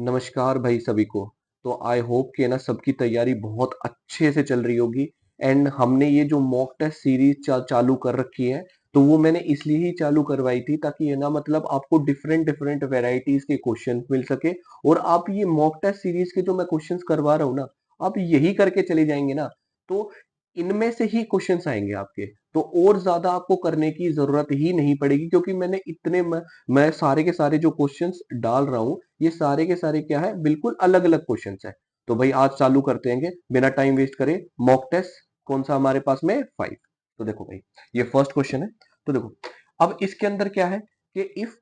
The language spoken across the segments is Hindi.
नमस्कार भाई सभी को। तो आई होप कि ना सबकी तैयारी बहुत अच्छे से चल रही होगी। एंड हमने ये जो मॉक टेस्ट सीरीज चालू कर रखी है, तो वो मैंने इसलिए ही चालू करवाई थी ताकि ये ना मतलब आपको डिफरेंट डिफरेंट वेराइटीज के क्वेश्चन मिल सके। और आप ये मॉक टेस्ट सीरीज के जो मैं क्वेश्चंस करवा रहा हूँ ना, आप यही करके चले जाएंगे ना, तो इनमें से ही क्वेश्चंस आएंगे आपके। तो और ज्यादा आपको करने की जरूरत ही नहीं पड़ेगी, क्योंकि मैंने इतने मैं सारे के सारे जो क्वेश्चंस डाल रहा हूँ, ये सारे के सारे क्या है, बिल्कुल अलग अलग क्वेश्चंस है। तो भाई आज चालू करते हैं बिना टाइम वेस्ट करे मॉक टेस्ट। कौन सा हमारे पास में 5। तो देखो भाई, ये फर्स्ट क्वेश्चन है। तो देखो, अब इसके अंदर क्या है कि if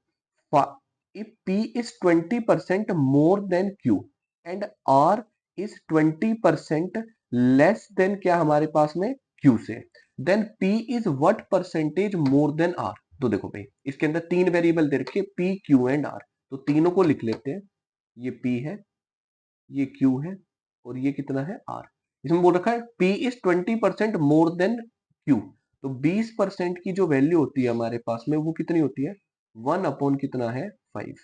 P is 20% more than Q and R is 20% less than क्या हमारे पास में Q से, then P is what percentage more than R। तो देखो भाई, इसके अंदर तीन वेरिएबल दे रखे P, Q एंड R। तो तीनों को लिख लेते हैं। ये P है, ये Q है, और ये कितना है R। इसमें बोल रखा है P is 20% more than Q। तो 20% की जो वैल्यू होती है हमारे पास में, वो कितनी होती है, 1 अपॉन कितना है, 5।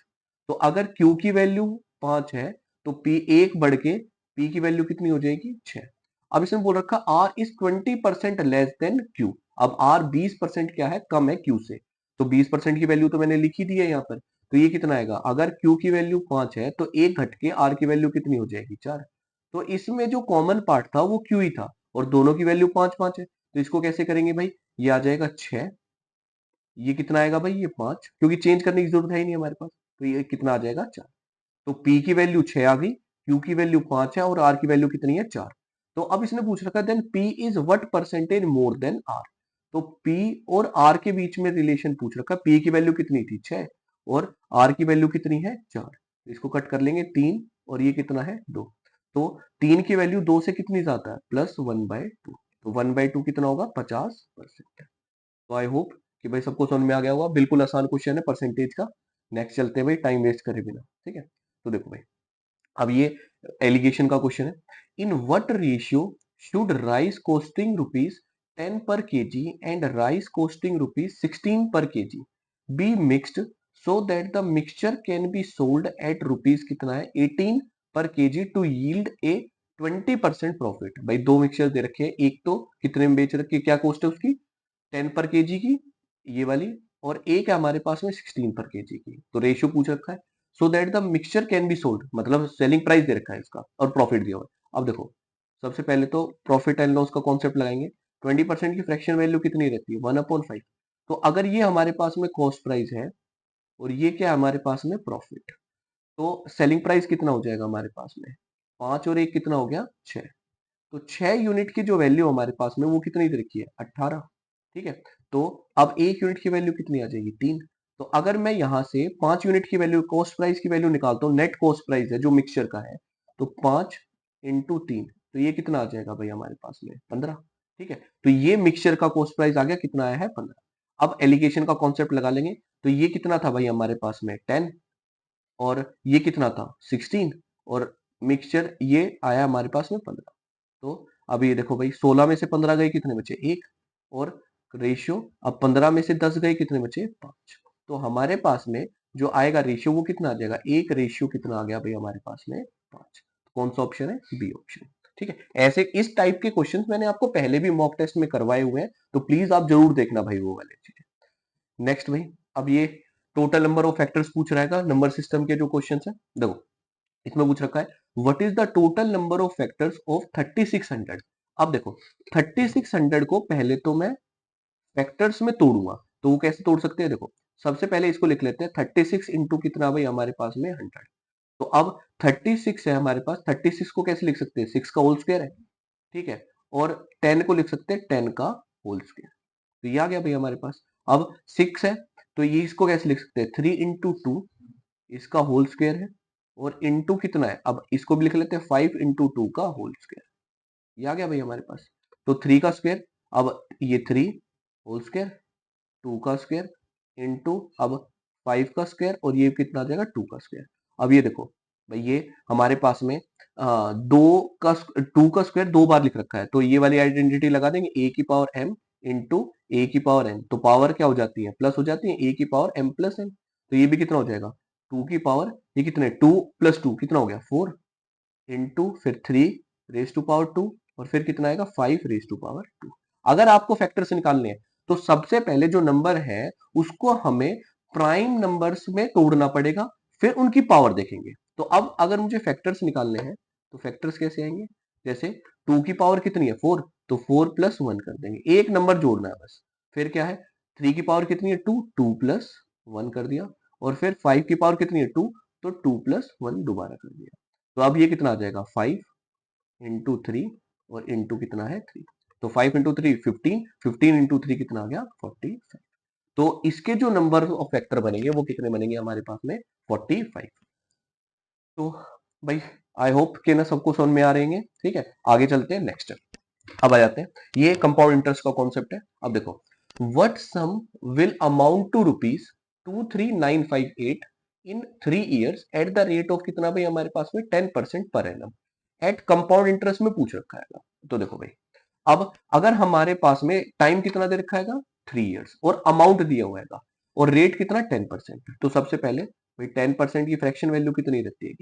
तो अगर Q की वैल्यू 5 है, तो P एक बढ़ के P की वैल्यू कितनी हो जाएगी, 6। अब इसमें बोल रखा R is 20% less than Q। अब R 20% क्या है, कम है Q से। तो 20% की वैल्यू तो मैंने लिखी दी है यहाँ पर। तो ये कितना आएगा, अगर Q की वैल्यू 5 है तो एक घट के R की वैल्यू कितनी हो जाएगी, 4। तो इसमें जो कॉमन पार्ट था वो Q ही था, और दोनों की वैल्यू 5 5 है। तो इसको कैसे करेंगे भाई, ये आ जाएगा 6। ये कितना आएगा भाई, ये 5, क्योंकि चेंज करने की जरूरत है ही नहीं हमारे पास। तो ये कितना आ जाएगा, 4। तो P की वैल्यू 6 आ गई, Q की वैल्यू 5 है, और R की वैल्यू कितनी है, 4। तो अब इसने पूछ रखा है then P is what percentage more than R। तो P और R के बीच में रिलेशन पूछ रखा है। P की वैल्यू कितनी थी, 6, और R की वैल्यू कितनी है, 4। इसको कट कर लेंगे, 3, और ये कितना है, 2। तो 3 की वैल्यू 2 से कितनी ज्यादा है, +1/2। तो 1/2 कितना होगा, 50%। तो आई होप कि भाई सबको समझ में आ गया होगा। बिल्कुल आसान क्वेश्चन है परसेंटेज का। नेक्स्ट चलते हैं भाई, टाइम वेस्ट करे बिना। ठीक है, तो देखो भाई, अब ये एलिगेशन का क्वेश्चन है। In what ratio should rice costing rupees 10 per kg and rice costing rupees 16 per kg be mixed so that the mixture can be sold at rupees कितना है, 18 per kg to yield a 20% profit. भाई दो मिक्सचर दे रखे हैं, एक तो कितने में बेच रखी है, क्या कॉस्ट है उसकी, 10 पर केजी की, ये वाली, और एक है हमारे पास में 16 पर केजी की। तो रेशियो पूछ रखा है, सो that the mixture can be sold, मतलब सेलिंग प्राइस दे रखा है इसका, और प्रॉफिट दिया हुआ है। अब देखो, सबसे पहले तो प्रॉफिट एंड लॉस का कॉन्सेप्ट लगाएंगे। 20% की फ्रैक्शन वैल्यू कितनी रहती है, 1/5। तो अगर ये हमारे पास में कॉस्ट प्राइस है, और ये क्या है हमारे पास में प्रॉफिट, तो सेलिंग प्राइस कितना हो जाएगा हमारे पास में, 5 और 1 कितना हो गया, 6। तो 6 यूनिट की जो वैल्यू हमारे पास में वो कितनी दे रखी है, 18। ठीक है, तो अब 1 यूनिट की वैल्यू कितनी आ जाएगी, 3। तो अगर मैं यहां से 5 यूनिट की वैल्यू, कॉस्ट प्राइस की वैल्यू निकालता हूँ, नेट कॉस्ट प्राइस है जो मिक्सचर का है, तो 5 इंटू 3, तो ये कितना आ जाएगा भाई हमारे पास में, 15। ठीक है, तो ये मिक्सचर का कॉस्ट प्राइस आ गया, कितना आया है, 15। अब एलिगेशन का कॉन्सेप्ट लगा लेंगे। तो ये कितना था भाई हमारे पास में, 10, और ये कितना था, 16, और मिक्सचर ये आया हमारे पास में 15। तो अब ये देखो भाई, 16 में से 15 गए, कितने बचे, 1, और रेशियो, अब 15 में से 10 गए, कितने बचे, 5। तो हमारे पास में जो आएगा रेशियो वो कितना आ जाएगा, एक रेशियो कितना आ गया भाई हमारे पास में, 5। कौन सा ऑप्शन है, बी ऑप्शन। ठीक है, ऐसे इस टाइप के क्वेश्चंस मैंने आपको पहले भी मॉक टेस्ट में करवाए हुए हैं, तो प्लीज आप जरूर देखना भाई वो वाले चीजें। नेक्स्ट भाई, अब ये टोटल नंबर ऑफ फैक्टर्स पूछ रहेगा, नंबर सिस्टम के जो क्वेश्चन है। देखो, इसमें पूछ रखा है what is the total number of factors of 3600। अब देखो, 3600 को पहले तो मैं फैक्टर्स में तोड़ूंगा। तो वो कैसे तोड़ सकते हैं, देखो, सबसे पहले इसको लिख लेते हैं 36 इंटू कितना भाई हमारे पास में, 100। तो अब 36 है हमारे पास, 36 को कैसे लिख सकते हैं, 6 का होल स्क्वायर है। ठीक है, और 10 को लिख सकते हैं 10 का होल स्क्वायर। तो ये आ गया भाई हमारे पास। अब 6 है, तो ये इसको कैसे लिख सकते हैं, 3 इंटू 2, इसका होल स्क्वायर है, और इंटू कितना है, अब इसको भी लिख लेते हैं 5 इंटू 2 का होल स्क्वायर। ये आ गया भाई हमारे पास। तो 3 का स्क्वायर, अब ये 3 होल स्क्वायर, 2 का स्क्वायर, इंटू अब 5 का स्क्वायर, और ये कितना आ जाएगा, 2 का स्क्वायर। अब ये देखो भाई, ये हमारे पास में दो का 2 का स्क्वायर 2 बार लिख रखा है, तो ये वाली आइडेंटिटी लगा देंगे, ए की पावर एम इंटू ए की पावर एन। तो पावर क्या हो जाती है, प्लस हो जाती है, ए की पावर एम प्लस एन। तो ये भी कितना हो जाएगा, 2 की पावर ये कितने 2 प्लस 2 कितना हो गया 4 इंटू फिर 3 रेज टू पावर 2 और फिर कितना आएगा 5 रेज टू पावर 2। अगर आपको फैक्टर्स निकालने हैं तो सबसे पहले जो नंबर है उसको हमें प्राइम नंबर्स में तोड़ना पड़ेगा, फिर उनकी पावर देखेंगे। तो अब अगर मुझे फैक्टर्स निकालने हैं तो फैक्टर्स कैसे आएंगे, जैसे 2 की पावर कितनी है 4, तो 4 प्लस 1 कर देंगे, एक नंबर जोड़ना है बस। फिर क्या है 3 की पावर कितनी है 2, 2 प्लस 1 कर दिया। और फिर 5 की पावर कितनी है 2, तो 2 प्लस 1 दोबारा कर दिया। तो अब ये कितना आ जाएगा 5 इंटू 3 और इंटू कितना है 3। तो 5 इंटू 3 15, 15 इंटू 3 कितना आ गया 45। तो इसके जो नंबर ऑफ फैक्टर बनेंगे वो कितने बनेंगे हमारे पास में 45। तो भाई आई होप कि ना सबको समझ में आ रहे हैं, ठीक है। आगे चलते हैं नेक्स्ट। अब आ जाते हैं, ये कंपाउंड इंटरेस्ट का कॉन्सेप्ट है। अब देखो what sum will amount to rupees 23958 in 3 years at the rate of कितना भाई हमारे पास में 10% per annum eight compound interest में पूछ रखा है। तो देखो भाई अब अगर हमारे पास में टाइम कितना दे रखा है 3 years और अमाउंट दिया हुआ है और रेट कितना 10%, तो सबसे पहले भाई 10% की फ्रैक्शन वैल्यू कितनी रहती है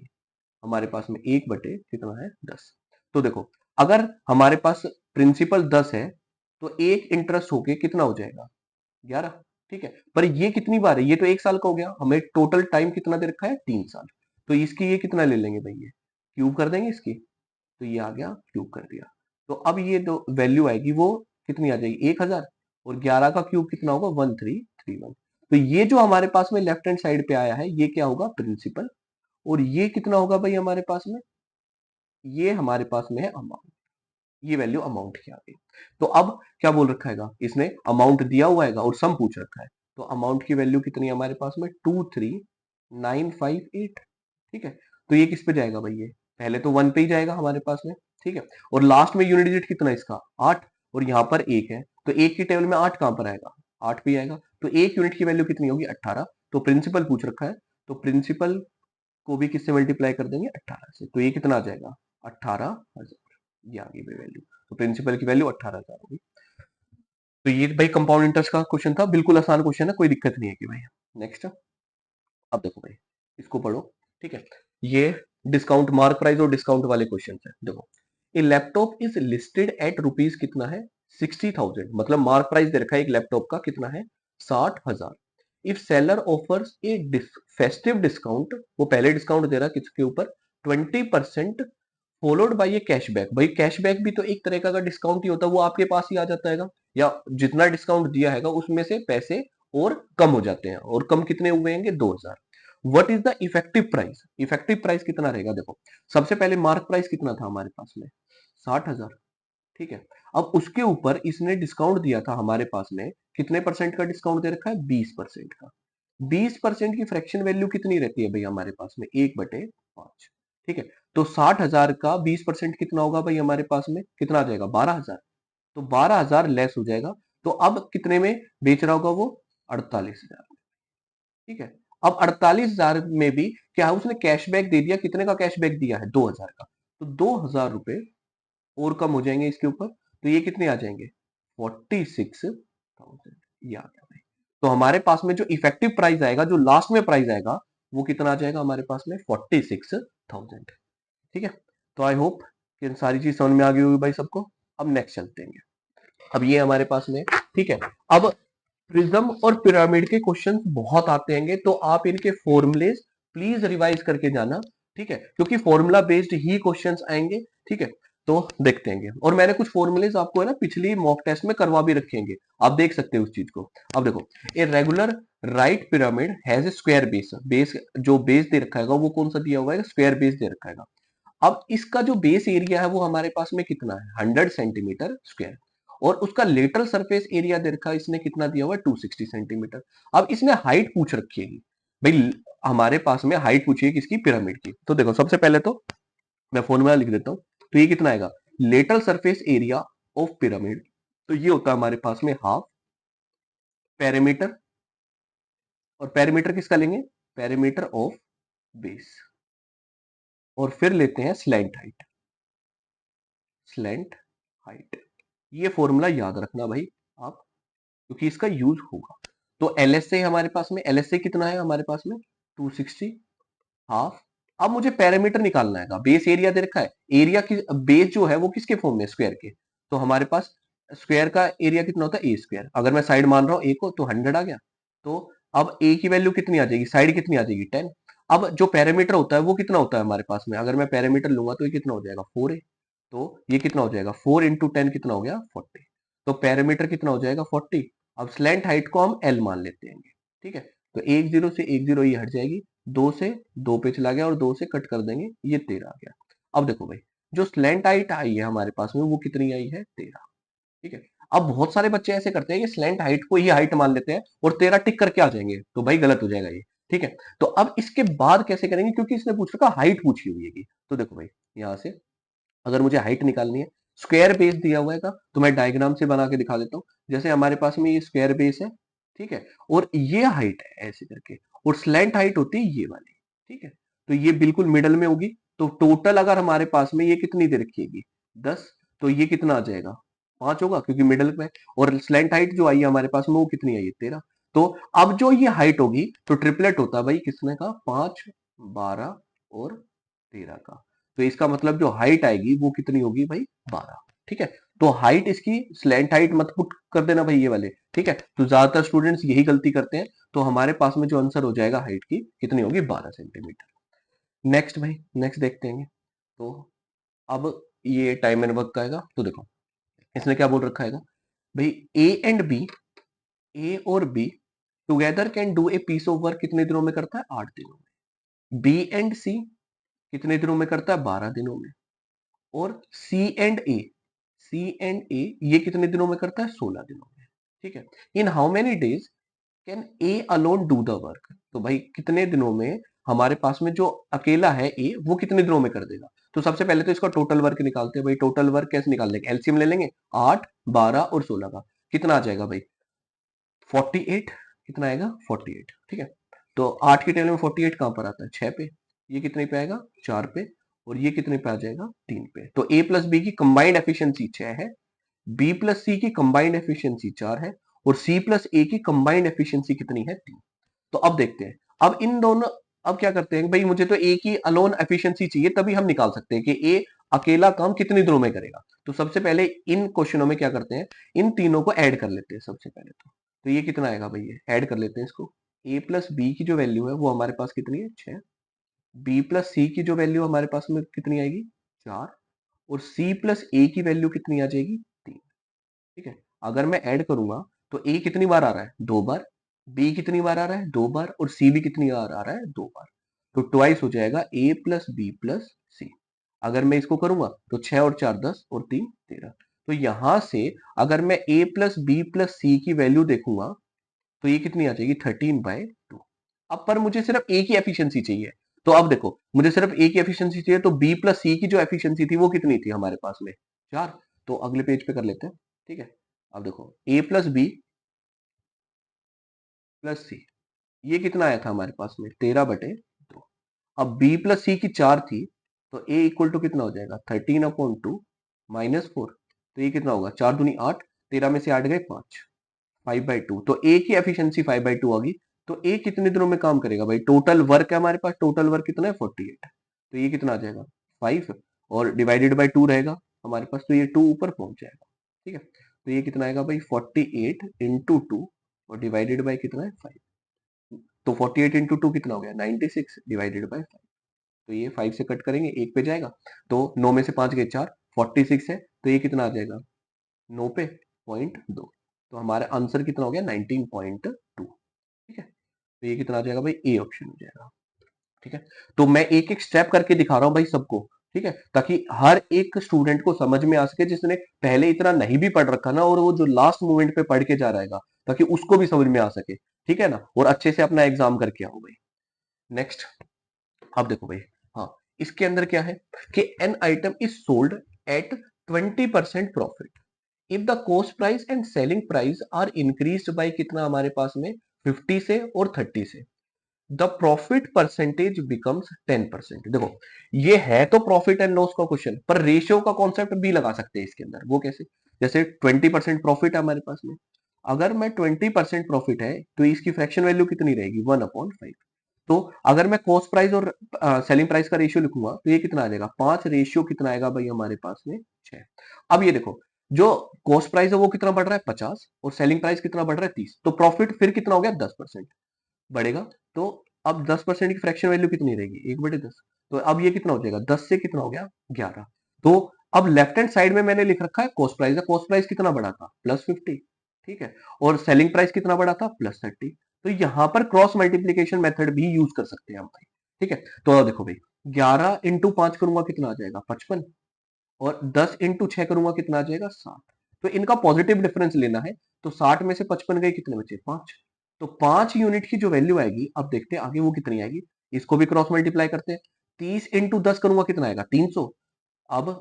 हमारे पास में 1 बटे कितना है 10। तो देखो अगर हमारे पास प्रिंसिपल 10 है तो एक इंटरेस्ट होके कितना हो जाएगा 11, ठीक है। पर ये कितनी बार है, ये तो 1 साल का हो गया, हमें टोटल टाइम कितना दे रखा है 3 साल। तो इसकी ये कितना ले लेंगे भाई, ये क्यूब कर देंगे इसकी, तो ये आ गया क्यूब कर दिया। तो अब ये जो वैल्यू आएगी वो कितनी आ जाएगी 1000, और 11 का क्यूब कितना होगा 1331। तो ये जो हमारे पास में लेफ्ट हैंड साइड पे आया है ये क्या होगा प्रिंसिपल, और ये कितना होगा भाई हमारे पास में, ये हमारे पास में है अमाउंट, ये वैल्यू अमाउंट की आ गई। तो अब क्या बोल रखा है इसने अमाउंट दिया हुआ है और सम पूछ रखा है, तो अमाउंट की वैल्यू कितनी है हमारे पास में 23958, ठीक है। तो ये किस पे जाएगा भाई, ये पहले तो 1 पे ही जाएगा हमारे पास में, ठीक है। और लास्ट में यूनिट डिजिट कितना है इसका 8, और यहाँ पर 1 है, तो 1 की टेबल में 8 कहां पर आएगा 8 पे आएगा। तो एक यूनिट की वैल्यू कितनी होगी 18। तो प्रिंसिपल पूछ रखा है, तो प्रिंसिपल को भी किससे मल्टीप्लाई कर देंगे 18 से, तो ये कितना आ जाएगा 18,000, ये आ गई भाई वैल्यू। तो प्रिंसिपल की वैल्यू 18,000 होगी। तो ये भाई कंपाउंड इंटरेस्ट का क्वेश्चन था, बिल्कुल आसान क्वेश्चन है, कोई दिक्कत नहीं है कि भाई। नेक्स्ट अब देखो भाई इसको पढ़ो, ठीक है। ये डिस्काउंट मार्क प्राइस और डिस्काउंट वाले क्वेश्चन है। देखो a laptop is listed at rupees कितना है 60,000, मतलब मार्क प्राइस दे रखा है एक लैपटॉप का कितना है 60,000। If seller offers A festive discount, वो पहले डिस्काउंट दे रहा है किसके ऊपर 20%, फॉलोड बाय ये कैशबैक। भाई कैशबैक भी तो एक तरह का डिस्काउंट ही होता है, वो आपके पास ही आ जाता है, या जितना डिस्काउंट दिया है उसमें से पैसे और कम हो जाते हैं, और कम कितने हुए हैं 2000। What is the effective price, effective price कितना रहेगा, देखो सबसे पहले मार्क प्राइस कितना था हमारे पास में 60,000, ठीक है। अब उसके ऊपर इसने डिस्काउंट दिया था हमारे पास में, कितने परसेंट का डिस्काउंट दे रखा है 20% का। 20% की फ्रैक्शन वैल्यू कितनी रहती है भाई हमारे पास में 1/5, ठीक है। तो 60,000 का 20% कितना होगा भाई हमारे पास में, कितना आ जाएगा 12,000। तो 12,000 लेस हो जाएगा। तो अब कितने में बेच रहा होगा वो 48,000, ठीक है। अब 48,000 में भी क्या है उसने कैशबैक दे दिया, कितने का कैशबैक दिया है 2,000 का, तो 2,000 रुपए और कम हो जाएंगे इसके ऊपर, तो ये कितने आ जाएंगे 46,000, ये आ गया भाई। तो हमारे पास में जो इफेक्टिव प्राइस आएगा, जो लास्ट में प्राइस आएगा वो कितना आ जाएगा हमारे पास में 46,000, ठीक है। तो आई होप कि इन सारी चीज समझ में आ गई होगी भाई सबको। अब नेक्स्ट चलते हैं, अब ये हमारे पास में, ठीक है। अब प्रिज्म और पिरामिड के क्वेश्चन बहुत आते हैं, तो आप इनके फॉर्मूलेज प्लीज रिवाइज करके जाना, ठीक है, क्योंकि फॉर्मूला बेस्ड ही क्वेश्चंस आएंगे, ठीक है। तो देखते हैं, और मैंने कुछ फॉर्मूलेज आपको है ना पिछली मॉक टेस्ट में करवा भी रखेंगे, आप देख सकते हो उस चीज को। अब देखो a regular right pyramid has a square base, base जो बेस दे रखा है वो कौन सा दिया हुआ है स्क्वायर बेस दे रखा है। अब इसका जो बेस एरिया है वो हमारे पास में कितना है 100 सेंटीमीटर स्क्वायर, और उसका लेटरल सरफेस एरिया दे रखा है इसने कितना दिया हुआ है 260 सेंटीमीटर। अब इसने हाइट पूछ रखी है भाई, हमारे पास में हाइट पूछी है किसकी पिरामिड की। तो देखो सबसे पहले तो मैं फॉर्मूला लिख देता हूं, तो ये कितना आएगा lateral surface area of pyramid, तो ये होता है हमारे पास में हाफ पेरीमीटर, और पेरीमीटर किसका लेंगे पेरीमीटर ऑफ बेस, और फिर लेते हैं स्लैंट हाइट, स्लैंट हाइट। ये फॉर्मूला याद रखना भाई आप, क्योंकि इसका यूज होगा। तो एलएसए हमारे पास में, एलएसए कितना है हमारे पास में 260 हाफ। अब मुझे पैरामीटर निकालना है, बेस एरिया दे रखा है, एरिया की बेस जो है वो किसके फॉर्म में, स्क्वायर के। तो हमारे पास स्क्वायर का एरिया कितना होता है, ए स्क्वायर। अगर मैं साइड मान रहा हूं ए को तो 100 आ गया। तो अब ए की वैल्यू कितनी आ जाएगी, साइड कितनी आ जाएगी, 10। अब जो पैरामीटर होता है वो कितना होता है हमारे पास में, अगर मैं पैरामीटर लूंगा तो ये कितना हो जाएगा, 4 है। तो ये कितना हो जाएगा, 4 इंटू 10 कितना हो गया, 40। तो पैरामीटर कितना हो जाएगा, 40। अब स्लैंट हाइट को हम एल मान लेते हैं, ठीक है। तो एक जीरो से एक जीरो ये हट जाएगी, दो से दो पे चला गया और दो से कट कर देंगे, ये 13 आ गया। अब देखो भाई, जो स्लैंट हाइट आई है हमारे पास में वो कितनी आई है, 13, ठीक है। अब बहुत सारे बच्चे ऐसे करते हैं कि स्लैंट हाइट को ही हाइट मान लेते हैं और 13 टिक करके आ जाएंगे, तो भाई गलत हो जाएगा ये, ठीक है। तो अब इसके बाद कैसे करेंगे, क्योंकि इसने पूछ रखा हाइट पूछी हुई है। तो देखो भाई, यहां से अगर मुझे हाइट निकालनी है, स्क्वायर बेस दिया हुआ है का, तो मैं डायग्राम से बना के दिखा देता हूँ। जैसे हमारे पास में ये स्क्वायर बेस है, ठीक है, और ये हाइट है ऐसे करके, और स्लैंट हाइट होती है ये वाली, ठीक है। तो ये बिल्कुल मिडल में होगी। तो टोटल अगर हमारे पास में ये कितनी दे रखी 10, तो ये कितना आ जाएगा, 5 होगा, क्योंकि मिडल में। और स्लैंट हाइट जो आई है हमारे पास में वो कितनी आई है, 13। तो अब जो ये हाइट होगी तो ट्रिपलेट होता है भाई किसने का, 5, 12 और 13 का। तो इसका मतलब जो हाइट आएगी वो कितनी होगी भाई, 12, ठीक है। तो हाइट इसकी स्लैंट हाइट मत पुट कर देना भाई ये वाले, ठीक है। तो ज्यादातर स्टूडेंट्स यही गलती करते हैं। तो हमारे पास में जो आंसर हो जाएगा हाइट की कितनी होगी, 12 सेंटीमीटर। नेक्स्ट भाई, नेक्स्ट देखते हैं। तो अब ये टाइम एंड वर्क का आएगा। तो देखो इसने क्या बोल रखा है भाई, ए एंड बी, ए और B together can do a piece of work कितने दिनों में करता है, 8 दिनों में। बी एंड सी कितने दिनों में करता है, 12 दिनों में। और सी एंड ए, सी एंड ए ये कितने दिनों में करता है, 16 दिनों में, ठीक है। In how many days can A alone do the work. तो भाई कितने दिनों में हमारे पास में जो अकेला है ए वो कितने दिनों में कर देगा। तो सबसे पहले तो इसका टोटल वर्क निकालते हैं भाई। टोटल वर्क कैसे निकाल लेंगे, एलसीएम ले लेंगे, 8, 12 और 16 का कितना आ जाएगा भाई, 48। कितना आएगा, 48, ठीक है। तो 8 की टेबल में 48 कहां पर आता है, 6 पे। ये कितने पे आएगा, 4 पे। और ये कितने पे आ जाएगा, 3 पे। तो ए प्लस बी की कंबाइंड एफिशिएंसी 6 है, बी प्लस सी की कंबाइंड एफिशिएंसी 4 है, और सी प्लस ए की कंबाइंड एफिशिएंसी कितनी है, 3। तो अब देखते हैं, अब इन दोनों, अब क्या करते हैं भाई, मुझे तो ए की अलोन एफिशिएंसी चाहिए, तभी हम निकाल सकते हैं कि ए अकेला काम कितने दिनों में करेगा। तो सबसे पहले इन क्वेश्चनों में क्या करते हैं, इन तीनों को ऐड कर लेते हैं सबसे पहले तो ये कितना आएगा भाई, ये ऐड कर लेते हैं इसको। ए प्लस बी की जो वैल्यू है वो हमारे पास कितनी है, 6। बी प्लस सी की जो वैल्यू हमारे पास में कितनी आएगी, 4। और सी प्लस ए की वैल्यू कितनी आ जाएगी, 3, ठीक है। अगर मैं ऐड करूंगा तो ए कितनी बार आ रहा है, 2 बार। बी कितनी बार आ रहा है, 2 बार। और सी भी कितनी बार आ रहा है, 2 बार। तो ट्वाइस हो जाएगा ए प्लस बी प्लस सी। अगर मैं इसको करूंगा तो 6 और 4 10 और 3 13। तो यहां से अगर मैं ए प्लस बी प्लस सी की वैल्यू देखूंगा तो ये कितनी आ जाएगी, 13/2। अब पर मुझे सिर्फ ए की एफिशिएंसी चाहिए। तो अब देखो मुझे सिर्फ ए की एफिशिएंसी चाहिए, तो बी प्लस सी की जो एफिशिएंसी थी वो कितनी थी हमारे पास में, 4। तो अगले पेज पे कर लेते हैं, ठीक है। अब देखो ए प्लस बी प्लस सी ये कितना आया था हमारे पास में, 13/2। अब बी प्लस सी की 4 थी, तो ए इक्वल टू कितना हो जाएगा, 13/2 -4। तो ये कितना होगा, 4 दूनी 8, 13 में से 8 गए 5, 5/2। तो ए की एफिशिएंसी 5/2 आ गई। तो ए कितने दिनों में काम करेगा भाई, टोटल वर्क है हमारे पास, टोटल वर्क कितना है, 48। तो ये कितना आ जाएगा, 5, और डिवाइडेड बाय 2 रहेगा हमारे पास, तो ये 2 ऊपर पहुंच जाएगा, ठीक है। तो ये कितना आएगा भाई, 48 इंटू 2 और डिवाइडेड बाय कितना है, 5। तो 48 इंटू 2 कितना हो गया, 96 डिवाइडेड बाय 5। तो ये 5 से कट करेंगे, एक पे जाएगा। तो 9 में से 5 गए 4, 46 है। तो ये कितना आ जाएगा, 9 पे 0.2। तो हमारा आंसर कितना हो गया, 19.2, ठीक है। तो ये कितना आ जाएगा भाई, ए ऑप्शन हो जाएगा, ठीक है। तो मैं एक एक स्टेप करके दिखा रहा हूं भाई सबको, ठीक है, ताकि हर एक स्टूडेंट को समझ में आ सके जिसने पहले इतना नहीं भी पढ़ रखा ना, और वो जो लास्ट मोमेंट पे पढ़ के जा रहेगा, ताकि उसको भी समझ में आ सके, ठीक है ना, और अच्छे से अपना एग्जाम करके आओ भाई। नेक्स्ट, अब देखो भाई, हाँ, इसके अंदर क्या है कि an item is sold at 20% profit if the cost price and selling price are increased by कितना हमारे पास में, 50 से और 30 से, द प्रॉफिट परसेंटेज बिकम्स 10%। देखो ये है तो प्रॉफिट एंड लॉस का क्वेश्चन, पर रेशियो का कॉन्सेप्ट भी लगा सकते हैं इसके अंदर। वो कैसे, जैसे 20% प्रॉफिट है हमारे पास में, अगर मैं 20% प्रॉफिट है तो इसकी फ्रैक्शन वैल्यू कितनी रहेगी, 1/5। तो अगर मैं कॉस्ट प्राइस और सेलिंग प्राइस का रेशियो लिखूंगा तो ये कितना आ जाएगा 5 रेशियो कितना आएगा भाई हमारे पास में 6। अब ये देखो जो कॉस्ट प्राइस है वो कितना बढ़ रहा है 50 और सेलिंग प्राइस कितना बढ़ रहा है 30, तो प्रॉफिट फिर कितना हो गया 10% बढ़ेगा। तो अब 10% की फ्रैक्शन वैल्यू कितनी रहेगी 1/10। तो अब ये कितना हो जाएगा 10 से कितना हो गया 11। तो अब लेफ्ट हैंड साइड में मैंने लिख रखा है कॉस्ट प्राइस है, कॉस्ट प्राइस कितना बढ़ा था +50, ठीक है, और सेलिंग प्राइस कितना बढ़ा था +30। तो यहां पर क्रॉस मल्टीप्लीकेशन मेथड भी यूज कर सकते हैं हम भाई, ठीक है। तो अब देखो भाई 11 इंटू 5 करूंगा कितना आ जाएगा 55, और 10 इंटू 6 करूंगा कितना आ जाएगा 60। तो इनका पॉजिटिव डिफरेंस लेना है, तो 60 में से 55 गए कितने बचे 5। तो 5 यूनिट की जो वैल्यू आएगी अब देखते हैं आगे वो कितनी आएगी। इसको भी क्रॉस मल्टीप्लाई करते हैं, 30 इंटू 10 करूंगा कितना आएगा 300। अब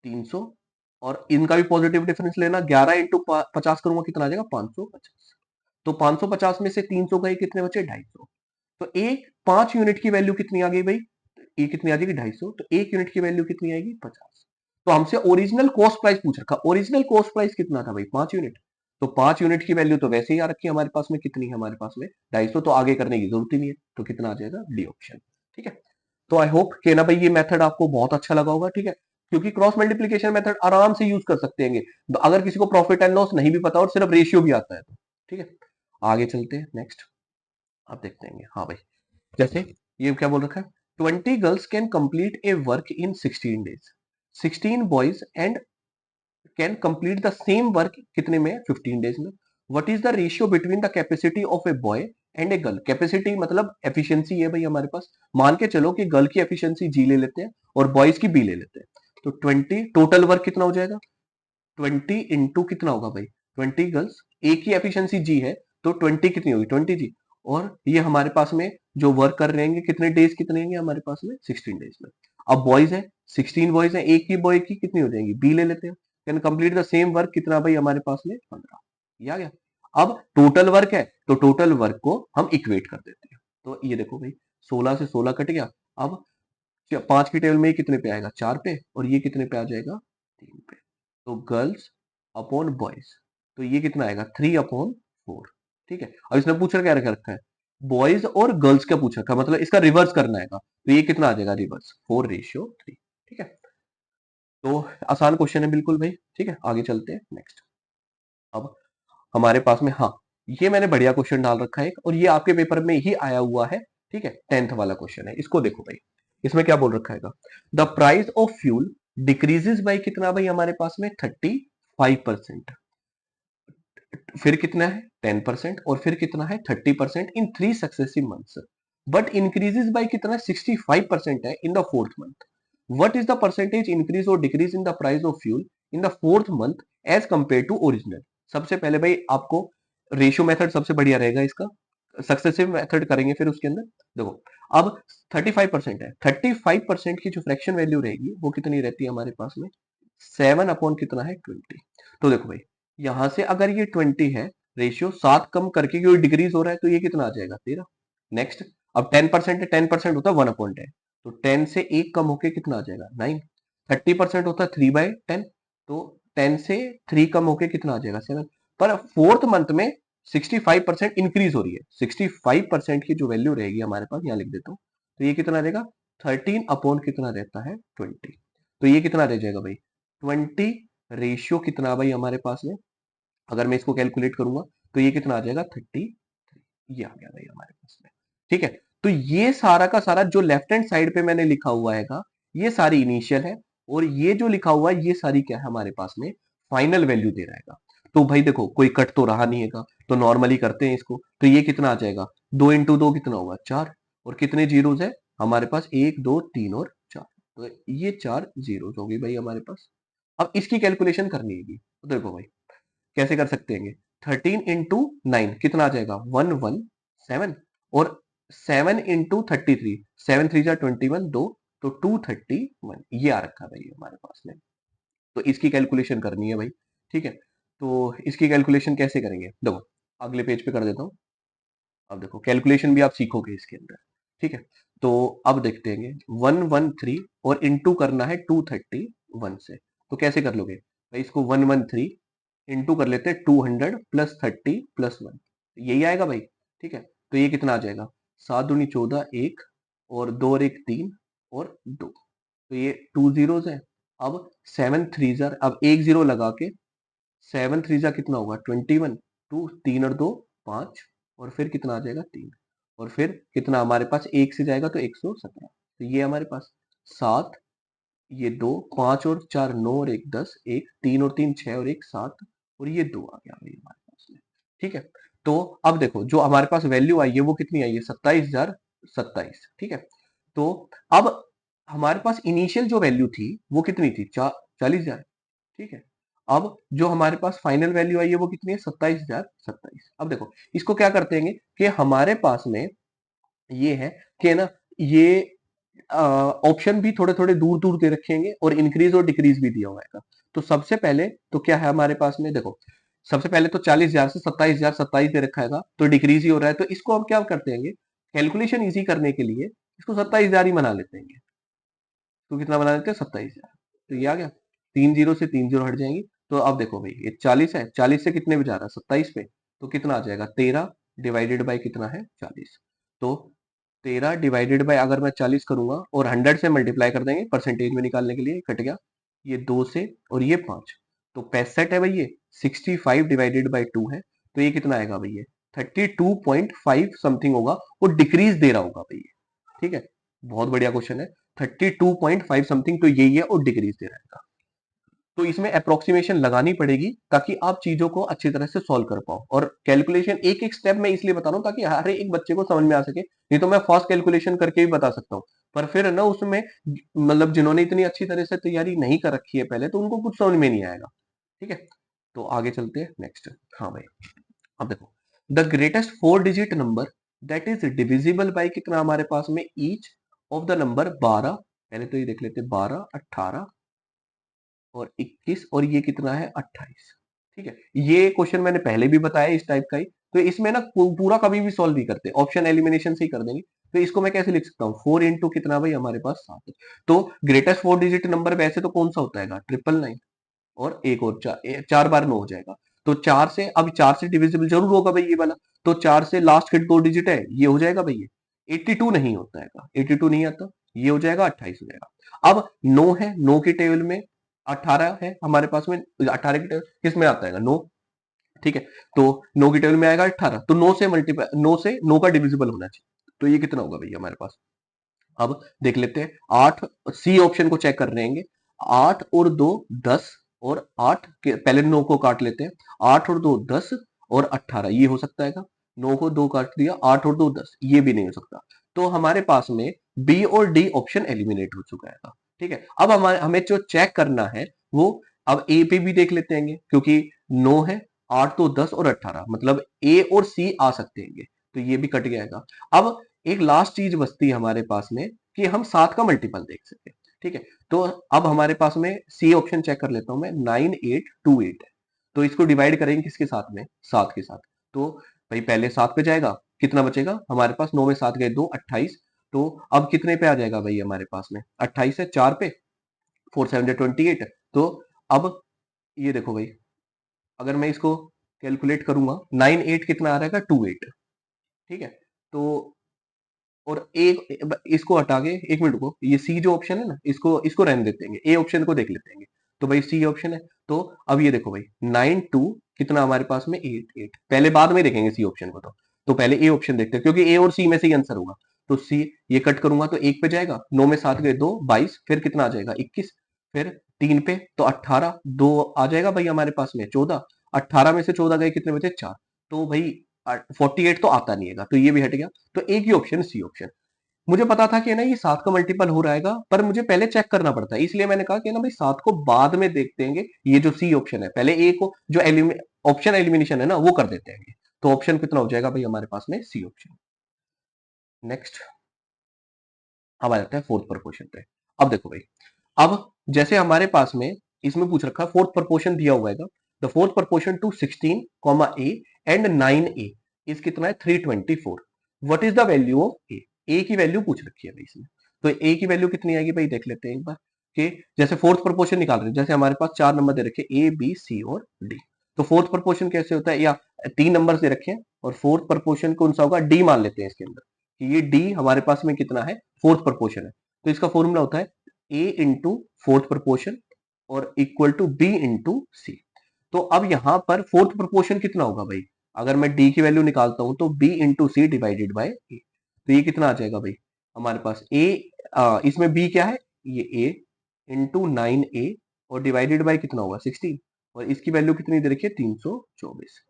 300 और इनका भी पॉजिटिव डिफरेंस लेना, 11 इंटू 50 करूंगा कितना आ जाएगा 550। तो 550 में से 300 गए कितने बचे 250। तो एक 5 यूनिट की वैल्यू कितनी आ गई भाई, ये कितनी आ जाएगी 250। तो 1 यूनिट की वैल्यू कितनी आएगी 50। तो हमसे ओरिजिनल कॉस्ट प्राइस पूछ रखा, ओरिजिनल कॉस्ट प्राइस कितना था भाई 5 यूनिट। तो 5 यूनिट की वैल्यू तो वैसे ही आ रखी है हमारे पास में, कितनी है हमारे पास में 250, तो आगे करने की जरूरत ही नहीं है। तो कितना आ जाएगा डी ऑप्शन, ठीक है। तो आई होप कि ना भाई ये मेथड आपको बहुत अच्छा लगा होगा, ठीक है, क्योंकि क्रॉस मल्टीप्लीकेशन मेथड आराम से यूज कर सकते हैं अगर किसी को प्रॉफिट एंड लॉस नहीं भी पता और सिर्फ रेशियो भी आता है तो, ठीक है। आगे चलते हैं नेक्स्ट, आप देखते हैं हाँ भाई, जैसे ये क्या बोल रखा है 20 girls can complete A work in 16 days, 16 boys and can complete the same work कितने में 15 डेज में। What is the ratio between the capacity of a boy and a girl. Capacity मतलब एफिशिएंसी है भाई हमारे पास, मान के चलो कि गर्ल की एफिशिएंसी जी ले लेते हैं और बॉयज की बी ले लेते हैं। तो 20 टोटल वर्क कितना हो जाएगा 20 इंटू कितना होगा भाई 20 गर्ल्स, एक ही एफिशिएंसी जी है तो 20 कितनी होगी 20 जी, और ये हमारे पास में जो वर्क कर रहे हैं कितने डेज कितने हैं हमारे पास में 16 डेज में। अब बॉयज है 16 बॉयज है, एक ही बॉय की कितनी हो जाएंगी बी ले लेते हैं, can complete the same work कितना भाई हमारे पास में 15, ये आ गया। अब टोटल वर्क है तो टोटल वर्क को हम इक्वेट कर देते हैं। तो ये देखो भाई 16 से 16 कट गया, अब 5 की टेबल में ये कितने पे आएगा 4 पे, और ये कितने पे आ जाएगा 3 पे। तो गर्ल्स अपॉन बॉयज, तो ये कितना आएगा 3/4, ठीक है। अब इसने पूछा क्या रखा है बॉयज और गर्ल्स का पूछा था, मतलब इसका रिवर्स करना है, तो ये कितना आ जाएगा रिवर्स 4:3, ठीक है। तो आसान क्वेश्चन है बिल्कुल भाई, ठीक है। आगे चलते हैं नेक्स्ट। अब हमारे पास में हाँ, ये मैंने बढ़िया क्वेश्चन डाल रखा है और ये आपके पेपर में ही आया हुआ है, ठीक है, 10th वाला क्वेश्चन है। इसको देखो भाई, इसमें क्या बोल रखा है the price of fuel decreases by कितना भाई हमारे पास में 35%, फिर कितना है 10% और फिर कितना है 30% in 3 successive months, but increases by कितना 65% है in the fourth month. What is the percentage increase और decrease in the price of fuel in the fourth month as compare to original. सबसे पहले भाई आपको रेशियो मेथड सबसे बढ़िया रहेगा इसका, सक्सेसिव मेथड करेंगे फिर उसके अंदर। देखो अब 35% है, 35% की जो फ्रैक्शन वैल्यू रहेगी वो कितनी रहती है हमारे पास में 7 अपॉन कितना है 20। तो देखो भाई यहां से अगर ये 20 है रेशियो 7 कम करके क्योंकि डिक्रीज हो रहा है तो ये कितना आ जाएगा 13। नेक्स्ट, अब 10% है 10% होता है 1/10, तो 10 से 1 कम होके कितना आ जाएगा 9। 30% होता है 3/10, तो 10 से 3 कम होके कितना आ जाएगा 7। पर फोर्थ मंथ में 65% इंक्रीज हो रही है, 65% की जो वैल्यू रहेगी हमारे पास यहाँ लिख देता हूँ, तो ये कितना रहेगा 13 अपॉन कितना रहता है 20। तो ये कितना रह जाएगा भाई 20 रेशियो कितना भाई हमारे पास में, अगर मैं इसको कैलकुलेट करूंगा तो ये कितना आ जाएगा 30, ये आ गया भाई हमारे पास में, ठीक है। तो ये सारा का सारा जो लेफ्ट हैंड साइड पे मैंने लिखा हुआ है ये सारी इनिशियल है, और ये जो लिखा हुआ है ये सारी क्या है हमारे पास में फाइनल वैल्यू दे रहेगा। तो भाई देखो कोई कट तो रहा नहीं है, तो नॉर्मली करते हैं इसको, तो ये कितना आ जाएगा 2 इंटू 2 कितना होगा 4, और कितने जीरोज है हमारे पास 1 2 3 और 4, तो ये 4 जीरोज होगी भाई हमारे पास। अब इसकी कैलकुलेशन करनी है, तो देखो भाई कैसे कर सकते हैं 13 इंटू 9 कितना आ जाएगा 117, और 7 इंटू 33 7 3 जा 21 2, तो 231 ये आ रखा है भाई हमारे पास में। तो इसकी कैलकुलेशन करनी है भाई, ठीक है। तो इसकी कैलकुलेशन कैसे करेंगे देखो अगले पेज पे कर देता हूँ। अब देखो कैलकुलेशन भी आप सीखोगे इसके अंदर, ठीक है। तो अब देखते हैं 113 और इंटू करना है 231 से, तो कैसे कर लोगे भाई इसको 113 इंटू कर लेते हैं 200 प्लस 30 प्लस 1, यही आएगा भाई, ठीक है। तो ये कितना आ जाएगा 7 दूनी 14, 1 और 2 और 1 3 और 2, तो ये 2 जीरोस है। अब 7 3 जार, अब एक जीरो लगा के 7 3 जा कितना होगा 21, 2 3 और 2 5 और फिर कितना आ जाएगा 3 और फिर कितना हमारे पास एक से जाएगा तो 117, तो ये हमारे पास 7, ये 2 5 और 4 9 और 1 10, 1 3 और 3 6 और 1 7 और ये 2 आ गया भाई हमारे पास में। ठीक है, तो अब देखो जो हमारे पास वैल्यू आई है वो कितनी आई है 27,027। ठीक है, तो अब हमारे पास इनिशियल जो वैल्यू थी वो कितनी थी 40,000। ठीक है, अब जो हमारे पास फाइनल वैल्यू आई है वो कितनी है 27,027। अब देखो इसको क्या करते हैं कि हमारे पास में ये है कि ना ये ऑप्शन भी थोड़े थोड़े दूर दूर दे रखेंगे और इंक्रीज और डिक्रीज भी दिया हुआ है। तो सबसे पहले तो क्या है हमारे पास में देखो, सबसे पहले तो 40,000 से 27,027 दे रखा है, तो डिक्रीज ही हो रहा है। तो इसको हम क्या करते हैं कैलकुलेशन इजी करने के लिए इसको 27,000 ही बना लेते हैं। तो कितना बना लेते हैं 27,000, तो ये आ गया 3 जीरो से 3 जीरो हट जाएंगी। तो अब देखो भाई ये 40 है, 40 से कितने पे जा रहा है 27 पे, तो कितना आ जाएगा 13 डिवाइडेड बाय कितना है 40। तो 13 डिवाइडेड बाय अगर मैं 40 करूंगा और 100 से मल्टीप्लाई कर देंगे परसेंटेज में निकालने के लिए, कट गया ये 2 से और ये 5, तो 65 है भाई ये 65 डिवाइडेड बाय 2 है, तो ये कितना आएगा भाई ये 32.5 समथिंग होगा, वो डिक्रीज दे रहा होगा भाई ये। ठीक है, बहुत बढ़िया क्वेश्चन है, 32.5 समथिंग, तो यही है और डिक्रीज दे रहेगा। तो इसमें अप्रोक्सीमेशन लगानी पड़ेगी ताकि आप चीजों को अच्छी तरह से सॉल्व कर पाओ, और कैलकुलेशन एक एक स्टेप में इसलिए बता रहा हूं ताकि हर एक बच्चे को समझ में आ सके। नहीं तो मैं फास्ट कैलकुलेशन करके भी बता सकता हूँ, पर फिर ना उसमें मतलब जिन्होंने इतनी अच्छी तरह से तैयारी नहीं कर रखी है पहले, तो उनको कुछ समझ में नहीं आएगा। ठीक है, तो आगे चलते हैं नेक्स्ट। हाँ भाई, अब देखो the greatest 4 digit number that is divisible by कितना हमारे पास में ईच ऑफ द नंबर 12, पहले तो ये देख लेते 12 18 और 21 और ये कितना है 28। ठीक है, ये क्वेश्चन मैंने पहले भी बताया इस टाइप का ही, तो इसमें ना पूरा कभी भी सॉल्व नहीं करते, ऑप्शन एलिमिनेशन से ही कर देंगे। तो इसको मैं कैसे लिख सकता हूँ 4 इंटू कितना भाई हमारे पास 7, तो ग्रेटेस्ट 4 डिजिट नंबर वैसे तो कौन सा होता है 999 और एक और 4 बार 9 हो जाएगा। तो 4 से अब 4 से डिविजिबल जरूर होगा भाई ये वाला, तो 4 से लास्ट के 2 डिजिट है ये हो जाएगा भाई ये 82 नहीं होता है, 82 नहीं आता, ये हो जाएगा 28 हो जाएगा। अब 9 है, 9 की टेबल में 18 है हमारे पास में, 18 की टेबल किस में आता है 9। ठीक है, तो 9 की टेबल में आएगा 18, तो 9 से मल्टीप्लाई 9 से 9 का डिविजिबल होना चाहिए, तो ये कितना होगा भैया हमारे पास। अब देख लेते हैं 8, सी ऑप्शन को चेक कर रहे हैं, 8 और 2 10 और 8 के पहले 9 को काट लेते हैं, 8 और 2 10 और 18 ये हो सकता है, 9 को 2 काट दिया 8 और 2 10 ये भी नहीं हो सकता। तो हमारे पास में बी और डी ऑप्शन एलिमिनेट हो चुका है। ठीक है, अब हमारे हमें जो चेक करना है वो, अब ए पे भी देख लेते हैं क्योंकि 9 है 8 तो 10 और 18 मतलब ए और सी आ सकते हैं, तो ये भी कट जाएगा। अब एक लास्ट चीज बचती है हमारे पास में कि हम 7 का मल्टीपल देख सके। ठीक है, तो अब हमारे पास में सी ऑप्शन चेक कर लेता हूं मैं, 9828 है, तो इसको डिवाइड करेंगे किसके साथ में 7 के साथ, तो भाई पहले 7 पे जाएगा, कितना बचेगा हमारे पास 9 में 7 गए 2 28, तो अब कितने पे आ जाएगा भाई हमारे पास में 28 है 4 पे 4 7 28, तो अब ये देखो भाई अगर मैं इसको कैलकुलेट करूंगा 98 कितना आ रहेगा 28। ठीक है, तो और एक इसको हटा के 1 मिनट को, ये सी जो ऑप्शन है ना इसको इसको रहने देते हैं, ए ऑप्शन को देख लेते हैं। तो भाई सी ऑप्शन है, तो अब ये देखो भाई 9 2 कितना हमारे पास में 8 8, पहले बाद में देखेंगे सी ऑप्शन को, तो पहले ए ऑप्शन देखते हैं क्योंकि ए और सी में से ही आंसर होगा। तो सी ये कट करूंगा तो 1 पे जाएगा, 9 में 7 गए 2 22, फिर कितना आ जाएगा 21, फिर 3 पे तो 18, 2 आ जाएगा भाई हमारे पास में 14, 18 में से 14 गए कितने बचे 4, तो भाई 48 तो आता नहीं है, तो ये भी हट गया। तो एक ही ऑप्शन सी ऑप्शन, मुझे पता था कि ना ये 7 का मल्टीपल हो रहेगा पर मुझे पहले चेक करना पड़ता है, इसलिए मैंने कहा कि ना भाई 7 को बाद में देखते हैं, ये जो सी ऑप्शन है पहले ए को जो ऑप्शन एलिमिनेशन है ना वो कर देते हैं। तो ऑप्शन कितना हो जाएगा भाई हमारे पास में सी ऑप्शन। नेक्स्ट अब आ जाता है फोर्थ प्रपोर्शन पे। अब देखो भाई, अब जैसे हमारे पास में इसमें पूछ रखा है फोर्थ प्रपोर्शन दिया हुआ है, the fourth proportion to 16 comma a and 9a is कितना है 324, what is the value of a, a की वैल्यू पूछ रखी है भाई इसमें। तो ए की वैल्यू कितनी आएगी भाई देख लेते हैं एक बार, कि जैसे फोर्थ प्रपोर्शन निकाल रहे हैं, जैसे हमारे पास 4 नंबर दे रखे ए बी सी और डी, तो फोर्थ प्रपोर्शन कैसे होता है, या 3 नंबर दे रखे हैं और फोर्थ प्रपोर्शन कौन सा होगा डी मान लेते हैं इसके अंदर, कि ये डी हमारे पास में कितना है, फोर्थ प्रपोर्शन है। तो इसका फॉर्मूला होता है ए इंटू फोर्थ प्रपोर्शन और इक्वल टू बी इंटू सी। तो अब यहां पर फोर्थ प्रपोर्शन कितना होगा भाई, अगर मैं डी की वैल्यू निकालता हूं तो B into C divided by A. तो ये कितना आ जाएगा भाई हमारे पास ए, इसमें बी क्या है, ये ए इंटू 9a और डिवाइडेड बाई कितना होगा 16, और इसकी वैल्यू कितनी दे रखी है 324।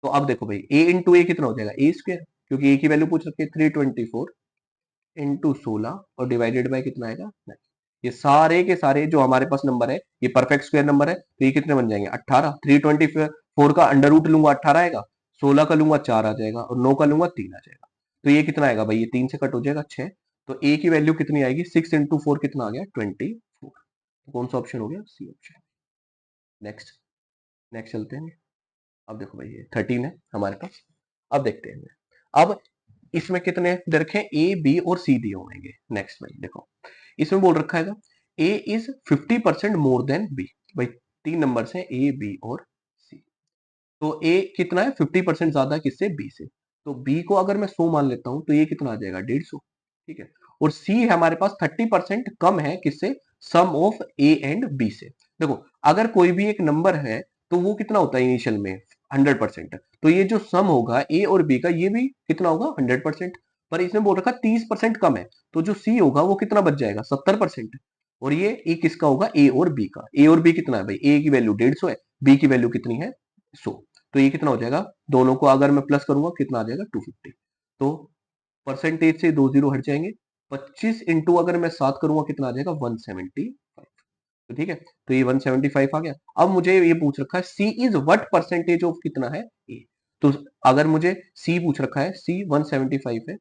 तो अब देखो भाई ए इंटू ए कितना हो जाएगा ए स्क्वायर, क्योंकि ए की वैल्यू पूछ रखी है 324 इंटू 16 और डिवाइडेड बाय कितना आएगा 9। ये सारे के सारे जो हमारे पास नंबर है ये परफेक्ट स्क्वायर नंबर है, तो ये कितने बन जाएंगे 18। 324 का अंडर रूट लूंगा 18 आएगा, 16 का लूंगा 4 आ जाएगा और 9 का लूंगा 3 आ जाएगा। तो ये कितना आएगा भाई, ये 3 से कट हो जाएगा 6। तो ए की वैल्यू कितनी आएगी 6 इंटू 4 कितना आ गया 24। तो कौन सा ऑप्शन हो गया, सी ऑप्शन। नेक्स्ट, नेक्स्ट चलते हैं। अब देखो भाई ये 13 है हमारे पास। अब देखते हैं, अब इसमें कितने दे रखे हैं, ए बी और सी दिए होंगे। नेक्स्ट भाई देखो, इसमें बोल रखा है ए इज 50% मोर देन बी। भाई तीन नंबर है ए बी और सी, तो ए कितना है 50% ज्यादा है किससे, बी से। तो बी को अगर मैं 100 मान लेता हूं तो ये कितना आ जाएगा 150, ठीक है। और सी है हमारे पास 30% कम है किससे, सम ऑफ ए एंड बी से। देखो अगर कोई भी एक नंबर है तो वो कितना होता है इनिशियल में 100%, तो ये जो सम होगा ए और बी का ये भी कितना होगा 100%। पर इसने बोल रखा 30% कम है, तो जो सी होगा वो कितना बच जाएगा 70%। और ये किसका होगा, ए और बी का। ए और बी कितना है भाई, ए की वैल्यू 150 है, बी की वैल्यू कितनी है 100। तो ये कितना हो जाएगा, दोनों को अगर मैं प्लस करूंगा कितना आ जाएगा 250। तो परसेंटेज से 2 जीरो हट जाएंगे, 25 इंटू अगर मैं 7 करूंगा कितना आ जाएगा 175। तो ठीक है, तो ये 175 आ गया। अब मुझे ये पूछ रखा है सी इज व्हाट परसेंटेज ऑफ कितना है ए। तो अगर मुझे सी पूछ रखा है, सी 175 है,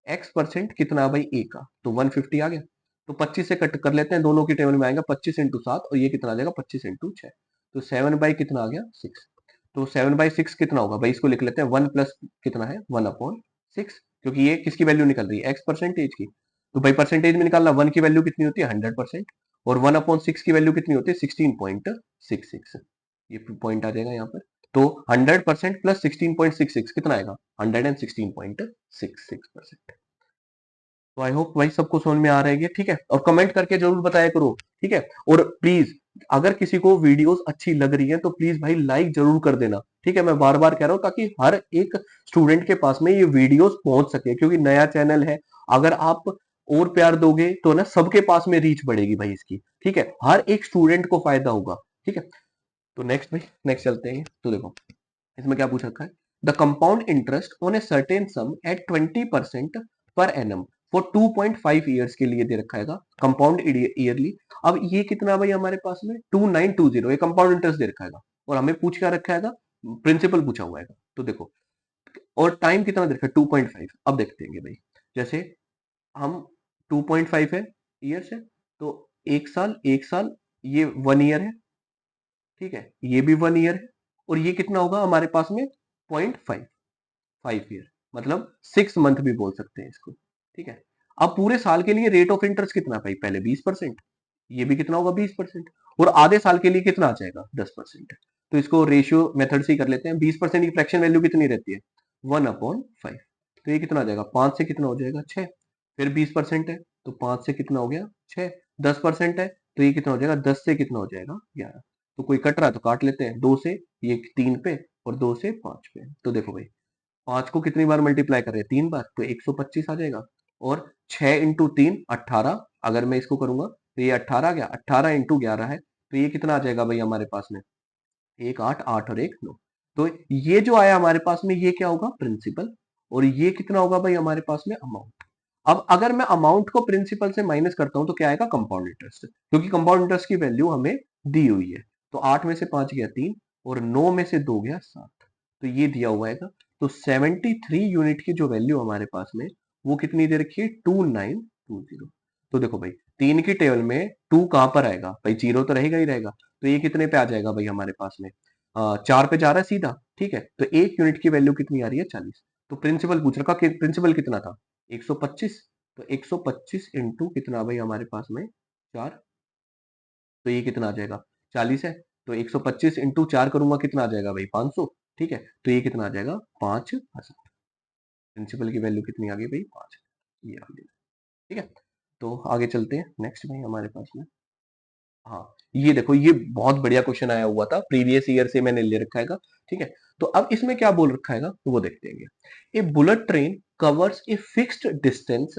एक्स परसेंट कितना है भाई ए का, तो 150 आ गया। तो 25 से कट कर लेते हैं, दोनों की टेबल में आएगा 25 इंटू 7 और ये कितना आ जाएगा 25 इंटू 6। तो 7 बाई कितना आ गया 6। तो 7/6 कितना होगा भाई, इसको लिख लेते हैं 1 प्लस कितना है 1/6, क्योंकि ये किसकी वैल्यू निकल रही है एक्स परसेंटेज की। तो भाई परसेंटेज में निकालना, 1 की वैल्यू कितनी होती है 100% और 1/6 की वैल्यू कितनी होती है 16.66। ये पॉइंट आ जाएगा यहाँ पर। तो 100% प्लस 16.66 कितना आएगा 116.66%। तो आई होप भाई सबको समझ में आ रहा है, ठीक है। और कमेंट करके जरूर बताया करो, ठीक है। और प्लीज अगर किसी को वीडियोस अच्छी लग रही है तो प्लीज भाई लाइक जरूर कर देना, ठीक है। मैं बार बार कह रहा हूं ताकि हर एक स्टूडेंट के पास में ये वीडियोस पहुंच सके, क्योंकि नया चैनल है। अगर आप और प्यार दोगे तो ना सबके पास में रीच बढ़ेगी भाई इसकी, ठीक है। हर एक स्टूडेंट को फायदा होगा, ठीक है। तो नेक्स्ट भाई, नेक्स्ट चलते हैं। तो देखो इसमें क्या पूछ रखा है, the compound interest on a certain sum at 20% per annum for 2.5 years के लिए दे रखा है कंपाउंड ईयरली। अब ये कितना भाई हमारे पास में 2920 ये कंपाउंड इंटरेस्ट दे रखा है, और हमें पूछ क्या रखा है, प्रिंसिपल पूछा हुआ है। तो देखो और टाइम कितना दे रखा है 2.5। अब देखते हैं भाई, जैसे हम 2.5 है ईयर्स है, तो एक साल ये 1 ईयर है, ठीक है, ये भी 1 ईयर है, और ये कितना होगा हमारे पास में 0.5 ईयर, मतलब 6 मंथ भी बोल सकते हैं इसको, ठीक है। अब पूरे साल के लिए रेट ऑफ इंटरेस्ट कितना भाई, पहले 20%, ये भी कितना होगा 20%, और आधे साल के लिए कितना आ जाएगा 10%। तो इसको रेशियो मेथड से ही कर लेते हैं। 20% की फ्रैक्शन वैल्यू कितनी रहती है 1/5। तो ये कितना आ जाएगा 5 से कितना हो जाएगा 6, फिर 20% है तो 5 से कितना हो गया 6, 10% है तो ये कितना हो जाएगा 10 से कितना हो जाएगा 11। तो कोई कट रहा है तो काट लेते हैं, 2 से ये 3 पे और 2 से 5 पे। तो देखो भाई 5 को कितनी बार मल्टीप्लाई कर रहे हैं 3 बार, तो 125 आ जाएगा। और 6 इंटू 3 18, अगर मैं इसको करूंगा तो ये 18 आ गया, 18 इंटू 11 है तो ये कितना आ जाएगा भाई हमारे पास में, एक 8, 8 और एक 9। तो ये जो आया हमारे पास में ये क्या होगा प्रिंसिपल, और ये कितना होगा भाई हमारे पास में अमाउंट। अब अगर मैं अमाउंट को प्रिंसिपल से माइनस करता हूं तो क्या आएगा कंपाउंड इंटरेस्ट, क्योंकि कंपाउंड इंटरेस्ट की वैल्यू हमें दी हुई है। तो 8 में से 5 गया 3 और 9 में से 2 गया 7, तो ये दिया हुआ है। तो 73 यूनिट की जो वैल्यू हमारे पास में वो कितनी दे रखी है 2920। तो देखो भाई 3 की टेबल में 2 कहां पर आएगा भाई, जीरो तो रहेगा ही रहेगा। तो ये कितने पे आ जाएगा भाई हमारे पास में 4 पे जा रहा है सीधा, ठीक है। तो 1 यूनिट की वैल्यू कितनी आ रही है 40। तो प्रिंसिपल पूछ रखा कि प्रिंसिपल कितना था 125। तो 125 इंटू कितना भाई हमारे पास में 4, तो ये कितना आ जाएगा 40 है। तो 125 इंटू 4 करूंगा कितना आ जाएगा भाई 500, ठीक है। तो ये कितना आ जाएगा 5000। प्रिंसिपल की वैल्यू कितनी आ गई भाई 5। ये वाली, ठीक है। तो आगे चलते हैं नेक्स्ट भाई हमारे पास में। हाँ, ये देखो, ये बहुत बढ़िया क्वेश्चन आया हुआ था, प्रीवियस ईयर से मैंने ले रखा हैगा, ठीक है। तो अब इसमें क्या बोल रखा हैगा तो वो देखते हैं। A bullet train covers a fixed distance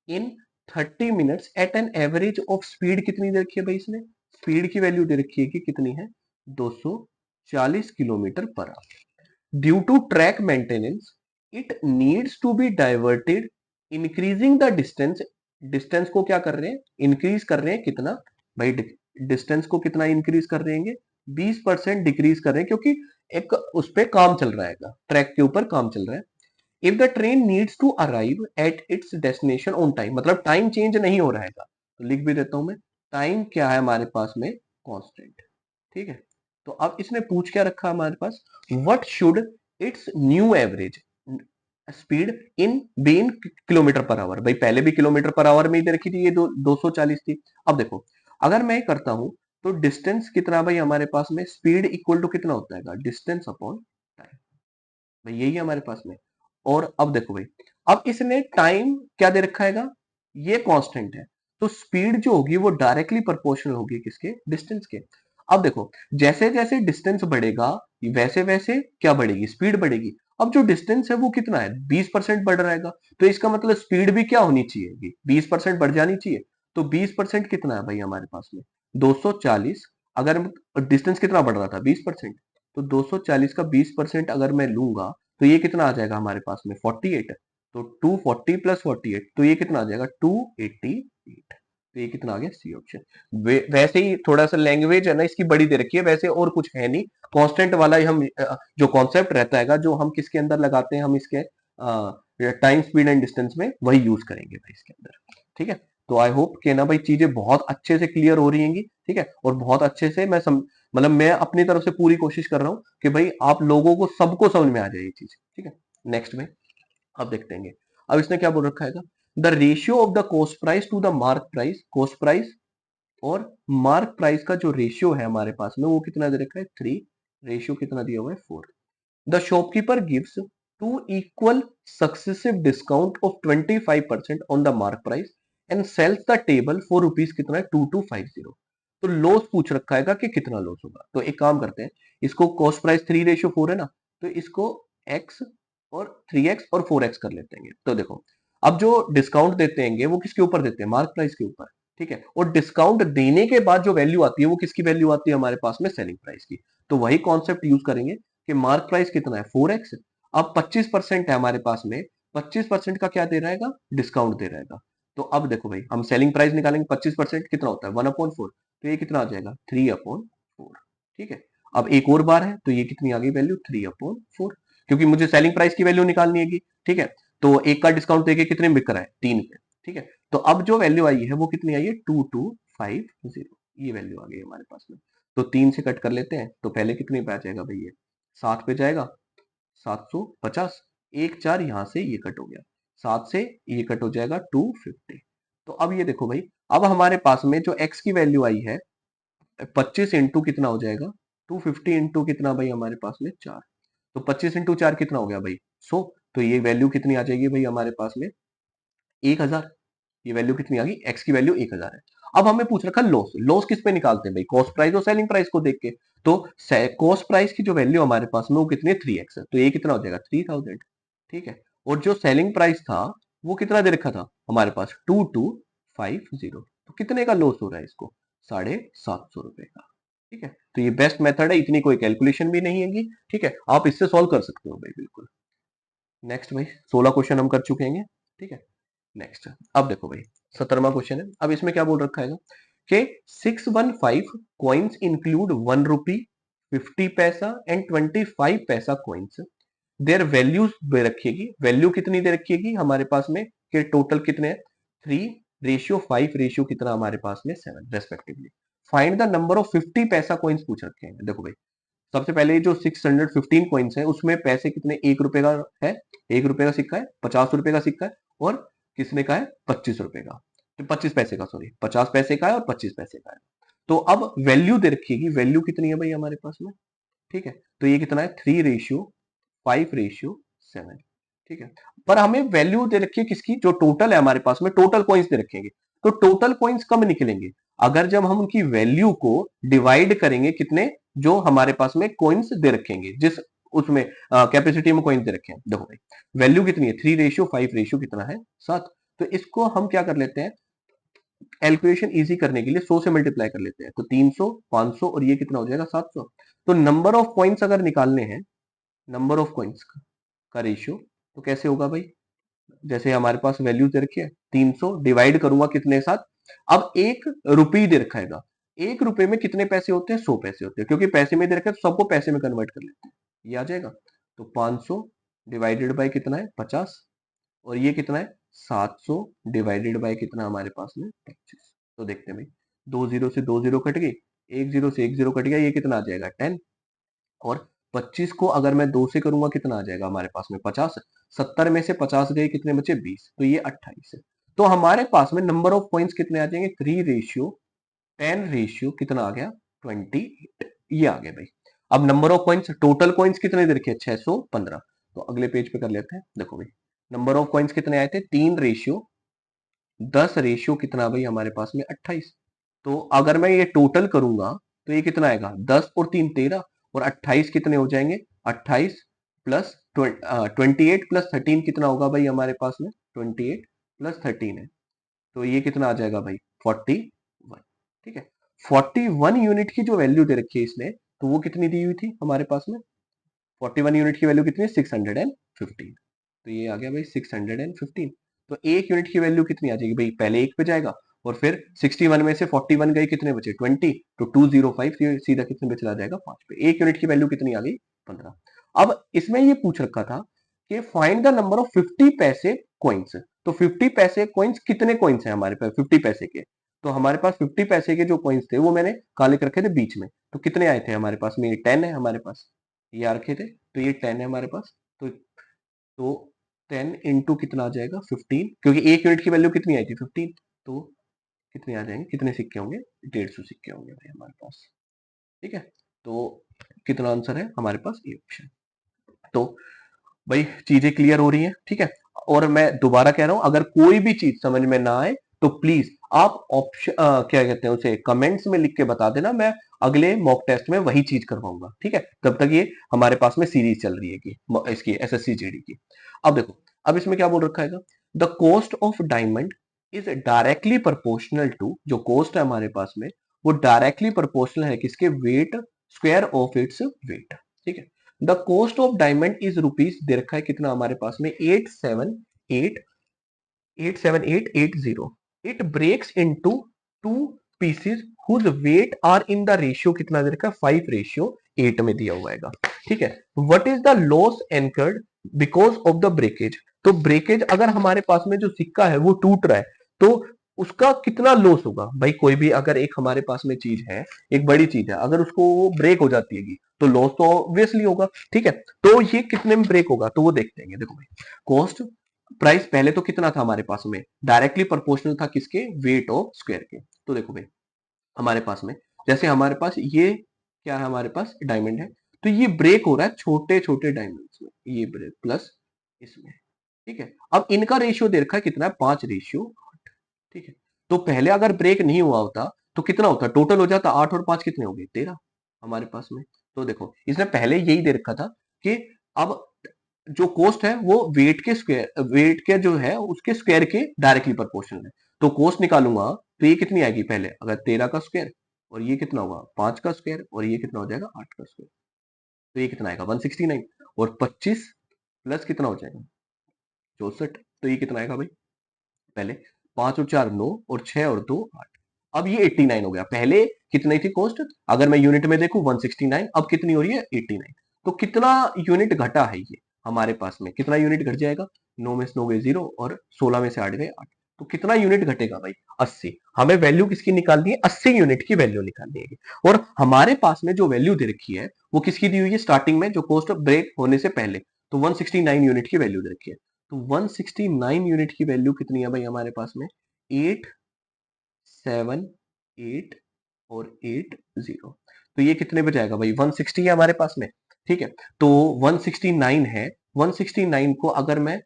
in 30 minutes at an average of speed, कितनी दे रखी है भाई इसने, स्पीड की वैल्यू दे रखी है कि कितनी है, 240 kilometre per hour. Due to track maintenance it needs to be diverted, increasing the distance, distance को क्या कर रहे हैं, इंक्रीज कर रहे हैं, कितना भाई, डिस्टेंस को कितना इंक्रीज कर रहे हैं, 20% डिक्रीज कर रहे हैं, क्योंकि एक उस पे काम चल रहा है, ट्रैक के ऊपर काम चल रहा है। If the train needs to arrive at its destination on time, मतलब टाइम चेंज नहीं हो रहा है, तो लिख भी देता हूं मैं, टाइम क्या है हमारे पास में, कांस्टेंट, ठीक है। तो अब इसने पूछ क्या रखा हमारे पास, what should its new average speed in been kilometer per hour, भाई पहले भी किलोमीटर पर आवर में ही दे रखी थी, ये 240 थी। अब देखो, अगर मैं करता हूं तो डिस्टेंस कितना भाई हमारे पास में, स्पीड इक्वल टू कितना होता है, डिस्टेंस अपॉन टाइम, भाई यही है हमारे पास में। और अब देखो भाई, अब इसने टाइम क्या दे रखा है, ये कांस्टेंट है, तो स्पीड जो होगी वो डायरेक्टली प्रोपोर्शनल होगी किसके, डिस्टेंस के। अब देखो, जैसे जैसे डिस्टेंस बढ़ेगा वैसे वैसे क्या बढ़ेगी, स्पीड बढ़ेगी। अब जो डिस्टेंस है वो कितना है, 20% बढ़ रहेगा, तो इसका मतलब स्पीड भी क्या होनी चाहिए, 20% बढ़ जानी चाहिए। तो 20% कितना है भाई हमारे पास में, 240, अगर डिस्टेंस कितना बढ़ रहा था 20%, तो 240 का 20% अगर मैं लूंगा तो ये कितना आ जाएगा हमारे पास में, 48। तो 240 प्लस 48, तो ये कितना आ जाएगा, 288। तो ये कितना आ गया, सी ऑप्शन। वैसे ही थोड़ा सा लैंग्वेज है ना इसकी बड़ी दे रखी है, वैसे और कुछ है नहीं, कांस्टेंट वाला ही हम जो कॉन्सेप्ट रहता है जो हम किसके अंदर लगाते हैं, हम इसके टाइम स्पीड एंड डिस्टेंस में वही यूज करेंगे भाई इसके अंदर, ठीक है। तो आई होप कि ना भाई चीजें बहुत अच्छे से क्लियर हो रही हैं, ठीक है, और बहुत अच्छे से मतलब मैं अपनी तरफ से पूरी कोशिश कर रहा हूं कि भाई आप लोगों को सबको समझ में आ जाए ये चीज, ठीक है। नेक्स्ट में अब देखते हैं, अब इसने क्या बोल रखा है, the ratio of the cost price to the mark price, cost price और मार्क प्राइस का जो रेशियो है हमारे पास में वो कितना दे रखा है, 3, रेशियो कितना दिया हुआ है, 4। The shopkeeper gives two equal successive discount of 25% on the mark price and sells the table for rupees कितना है, 2250। तो लॉस पूछ रखा है कि कितना लॉस होगा, तो एक काम करते हैं, इसको कॉस्ट प्राइस 3:4 है ना, तो इसको x और 3x और 4x कर लेते हैं। तो देखो, अब जो डिस्काउंट देते हैं वो किसके ऊपर देते हैं, मार्क प्राइस के ऊपर, ठीक है। और डिस्काउंट देने के बाद जो वैल्यू आती है वो किसकी वैल्यू आती है हमारे पास में, सेलिंग प्राइस की। तो वही कॉन्सेप्ट यूज करेंगे कि मार्क प्राइस कितना है, 4x, अब 25% है हमारे पास में, 25% का क्या दे रहेगा, डिस्काउंट दे रहेगा। तो अब देखो भाई, हम सेलिंग प्राइस निकालेंगे, 25% कितना होता है, 1/4, तो ये कितना आ जाएगा, 3/4, ठीक है। अब एक और बार है, तो ये कितनी आ गई वैल्यू, 3/4, क्योंकि मुझे सेलिंग प्राइस की वैल्यू निकालनी है, ठीक है। तो एक का डिस्काउंट देके कितने में बिक रहा है, 3 पे, ठीक है। तो अब जो वैल्यू आई है वो कितनी आई है, 2250, ये वैल्यू आ गई हमारे पास में। तो 3 से कट कर लेते हैं, तो पहले कितने पे आ जाएगा भाई, ये 7 पे जाएगा, 750, एक 4 यहां से ये कट हो गया, 7 से ये कट हो जाएगा 250। तो अब ये देखो भाई, अब हमारे पास में जो x की वैल्यू आई है, 25 इंटू कितना हो जाएगा, 250 इंटू कितना भाई हमारे पास में 4, तो 25 इंटू 4 कितना हो गया भाई, 100। तो ये वैल्यू कितनी आ जाएगी भाई हमारे पास में, 1000। ये वैल्यू कितनी आ गई, x की वैल्यू 1000 है। अब हमें पूछ रखा लॉस, लॉस किस पे निकालते हैं भाई, कॉस्ट प्राइस और सेलिंग प्राइस को देख के। तो कॉस्ट प्राइस की जो वैल्यू हमारे पास में वो कितनी है, 3x है, तो ये कितना हो जाएगा, 3000, ठीक है। और जो सेलिंग प्राइस था वो कितना दे रखा था हमारे पास, 2250, तो कितने का लॉस हो रहा है इसको, 750 रुपए का, ठीक है। तो ये बेस्ट मेथड है, इतनी कोई कैलकुलेशन भी नहीं है, ठीक है, आप इससे सॉल्व कर सकते हो भाई, बिल्कुल। नेक्स्ट भाई, 16 क्वेश्चन हम कर चुके हैं, ठीक है। नेक्स्ट, अब देखो भाई, 17वां क्वेश्चन है। अब इसमें क्या बोल रखा है कि 615 कॉइन्स इंक्लूड 1 रुपी, 50 पैसा and 25 paisa coins, their values दे रखिएगी, वैल्यू कितनी दे रखिएगी हमारे पास में, कि टोटल कितने हैं, 3:5 रेशियो कितना हमारे पास में 7 respectively. Find the number of 50 पैसा कॉइन्स पूछ रखे हैं। देखो भाई, सबसे पहले जो 615 कॉइन्स है उसमें पैसे कितने, 1 रुपए का है, 1 रुपए का सिक्का है, 50 रुपए का सिक्का है, और किसने का है, 25 रुपए का, तो 25 पैसे का, सॉरी, 50 पैसे का है और 25 पैसे का है। तो अब वैल्यू दे रखिएगी, वैल्यू कितनी है भाई हमारे पास में, ठीक है। तो ये कितना है, 3:5:7, ठीक ठीक है। पर हमें वैल्यू दे रखी है किसकी, जो टोटल है हमारे पास में, टोटल कॉइन्स दे रखेंगे। तो टोटल कॉइन्स कब निकलेंगे, अगर जब हम उनकी वैल्यू को डिवाइड करेंगे कितने, जो हमारे पास में कॉइन्स दे रखेंगे, जिस उसमें कैपेसिटी में कॉइन्स दे रखे हैं। देखो भाई वैल्यू कितनी है, 3:5 रेशियो कितना है 7। तो इसको हम क्या कर लेते हैं, कैलकुलेशन इजी करने के लिए 100 से मल्टीप्लाई कर लेते हैं। तो 300, 500 और ये कितना हो जाएगा 700। तो नंबर ऑफ कॉइन्स अगर निकालने हैं, नंबर ऑफ कॉइन्स का रेशियो, तो कैसे होगा भाई, जैसे हमारे पास वैल्यू दे रखी है 300 डिवाइड करूंगा कितने के साथ। अब 1 रुपये दे रखा है, 1 रुपए में कितने पैसे होते हैं, 100 पैसे होते हैं, क्योंकि पैसे में दे रखा है तो सबको पैसे में कन्वर्ट कर लेते हैं, ये आ जाएगा। तो 500 डिवाइडेड बाय कितना है 50, और ये कितना है 700 डिवाइडेड बाय कितना हमारे पास में 25। तो देखते हैं भाई, 2 जीरो से 2 जीरो कट गई, 1 जीरो से 1 जीरो कट गया, ये कितना आ जाएगा 10। और 25 को अगर मैं 2 से करूंगा कितना आ जाएगा हमारे पास में 50। 70 में से 50 गए, कितने बचे 20, तो ये 28 है। तो हमारे पास में नंबर ऑफ पॉइंट्स कितने आ जाएंगे, 3:10 रेशियो कितना आ गया 28, ये आ गया भाई। अब number of points, total coins कितने दे रखे हैं 615। तो अगले पेज पे कर लेते हैं। देखो भाई नंबर ऑफ कॉइन्स कितने आए थे, 3:10 रेशियो कितना भाई हमारे पास में 28। तो अगर मैं ये टोटल करूंगा तो ये कितना आएगा 10 और 3 13, और 28 कितने हो जाएंगे, 28 प्लस 28 प्लस 13 कितना होगा भाई हमारे पास में, 28 प्लस 13 है, तो ये कितना आ जाएगा भाई 41। ठीक है, 41 यूनिट की जो वैल्यू दे रखी है इसने, तो वो कितनी दी हुई थी हमारे पास में, 41 यूनिट की वैल्यू कितनी है 615। तो ये आ गया भाई 615। तो एक यूनिट की वैल्यू कितनी आ जाएगी भाई, पहले एक पे जाएगा और फिर 61 में से 41 गए, कितने बचे 20, तो 205 सीधा कितने पे चला जाएगा 5 पे। एक यूनिट की वैल्यू कितनी आ गई 15। अब इसमें ये पूछ रखा था कि फाइंड द नंबर ऑफ 50 पैसे कॉइन्स। तो 50 पैसे कॉइन्स कितने कॉइन्स हैं हमारे पास 50 पैसे के, तो हमारे पास 50 पैसे के जो कॉइन्स थे वो मैंने काले रखे थे बीच में। तो कितने आए थे हमारे पास में, 10 है हमारे पास, ये आ रखे थे, तो ये 10 है हमारे पास। तो 10 इंटू कितना आ जाएगा 15, क्योंकि एक यूनिट की वैल्यू कितनी आई थी 15। तो कितने आ जाएंगे, कितने सिक्के होंगे, 150 सिक्के होंगे भाई हमारे पास। ठीक है, तो कितना आंसर है हमारे पास, ये ऑप्शन। तो भाई चीजें क्लियर हो रही हैं, ठीक है। और मैं दोबारा कह रहा हूं, अगर कोई भी चीज समझ में ना आए तो प्लीज आप ऑप्शन क्या कहते हैं उसे, कमेंट्स में लिख के बता देना, मैं अगले मॉक टेस्ट में वही चीज करवाऊंगा। ठीक है, तब तक ये हमारे पास में सीरीज चल रही है कि इसकी एसएससी जीडी की। अब देखो, अब इसमें क्या बोल रखा है, the cost of diamond is directly proportional to, जो कॉस्ट है हमारे पास में वो डायरेक्टली प्रोपोर्शनल है किसके, weight square of its weight. ठीक है, the cost of diamond is rupees दे रखा है कितना हमारे पास में 87880। It breaks into 2 pieces whose weight are in the ratio कितना दे रखा है 5:8 में दिया हुआ है। ठीक है, what is the loss incurred because of the breakage. तो ब्रेकेज अगर हमारे पास में जो सिक्का है वो टूट रहा है, तो उसका कितना लॉस होगा भाई। कोई भी अगर एक हमारे पास में चीज है, एक बड़ी चीज है, अगर उसको वो ब्रेक हो जाती है तो लॉस तो ऑब्वियसली होगा। ठीक है, तो ये कितने में ब्रेक होगा, तो वो देखते हैं। देखो भाई कॉस्ट प्राइस पहले तो कितना था हमारे पास में, डायरेक्टली प्रोपोर्शनल था किसके, वेट ऑफ स्क्वायर के। तो देखो भाई हमारे पास में, जैसे हमारे पास ये क्या है, हमारे पास डायमंड है, तो ये ब्रेक हो रहा है छोटे छोटे डायमंड्स में, ये ब्रेक प्लस इसमें। ठीक है, अब इनका रेशियो दे रखा है कितना है 5:8। ठीक है, तो पहले अगर ब्रेक नहीं हुआ होता तो कितना होता, टोटल हो जाता 8 और 5 कितने हो गए 13 हमारे पास में। तो देखो इसने पहले यही दे रखा था कि अब जो कॉस्ट है वो वेट के स्क्वायर, वेट के जो है उसके स्क्वायर के डायरेक्टली प्रोपोर्शनल है। तो कॉस्ट निकालूंगा तो ये कितनी आएगी, पहले अगर 13 का स्क्वायर, और ये कितना होगा 5 का स्क्वायर, और ये कितना हो जाएगा 8 का स्क्वायर, तो ये कितना आएगा 169। और 25 प्लस कितना हो जाएगा 64, तो ये कितना आएगा भाई, पहले 5 और 4 9, और 6 और 2 8। अब ये 89 हो गया, पहले कितनी थी कॉस्ट, अगर मैं यूनिट में देखूं 169, अब कितनी हो रही है 89। तो कितना यूनिट घटा है ये हमारे पास में, कितना यूनिट घट जाएगा, 9 में से 9 गए 0, और 16 में से 8 गए 8। तो कितना यूनिट घटेगा भाई 80। हमें वैल्यू किसकी निकालनी है, 80 यूनिट की वैल्यू निकालनी है। और हमारे पास में जो वैल्यू दे रखी है वो किसकी दी हुई है, स्टार्टिंग में जो कॉस्ट ब्रेक होने से पहले, तो 169 यूनिट की वैल्यू दे रखी है। तो 169 यूनिट की वैल्यू कितनी है भाई हमारे पास में, 878 और 80। तो ये कितने पे जाएगा भाई 160 है हमारे पास में, ठीक है, तो 169 है, 169 को अगर मैं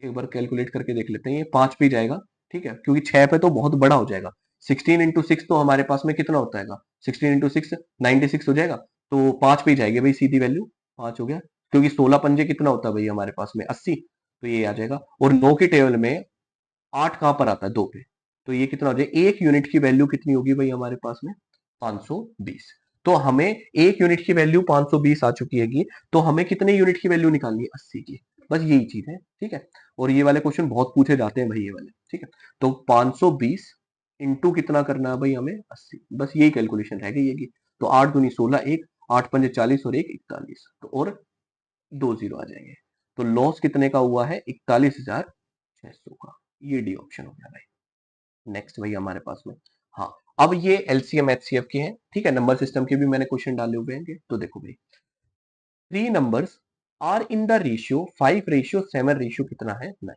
एक बार कैलकुलेट करके देख लेते हैं, ये 5 पे जाएगा, ठीक है, क्योंकि 6 पे तो बहुत बड़ा हो जाएगा। 16 इंटू 6 तो हमारे पास में कितना होता है? 16 इंटू 6 96 हो जाएगा, तो 5 पे जाएगी भाई सीधी वैल्यू, 5 हो गया, क्योंकि 16 पंजे कितना होता है भाई हमारे पास में? 80, तो ये आ जाएगा। और 9 के टेबल में 8 कहां पर आता है? 2 पे, तो ये कितना हो जाएगा? एक यूनिट की वैल्यू कितनी होगी भाई हमारे पास में? 520। तो हमें एक यूनिट की वैल्यू 520 आ चुकी है, तो हमें कितने यूनिट की वैल्यू निकालनी है? 80 की, बस यही चीज है, ठीक है। और ये वाले क्वेश्चन बहुत पूछे जाते हैं भाई ये वाले, ठीक है। तो 520 इंटू कितना करना है भाई हमें? 80, बस यही कैलकुलेशन रह गई है। तो 8 दूनी 16, एक 8 पंजे 40 और एक 41, तो और 2 जीरो आ जाएंगे। तो लॉस कितने का हुआ है? 41,600 का। ये डी ऑप्शन हो गया भाई। नेक्स्ट भाई हमारे पास में, हाँ, अब ये एलसीएम एचसीएफ के हैं, ठीक है, नंबर सिस्टम के भी मैंने क्वेश्चन डाले हुए हैं। तो देखो भाई, 3 numbers are in the ratio 5:7 ratio कितना है? 9।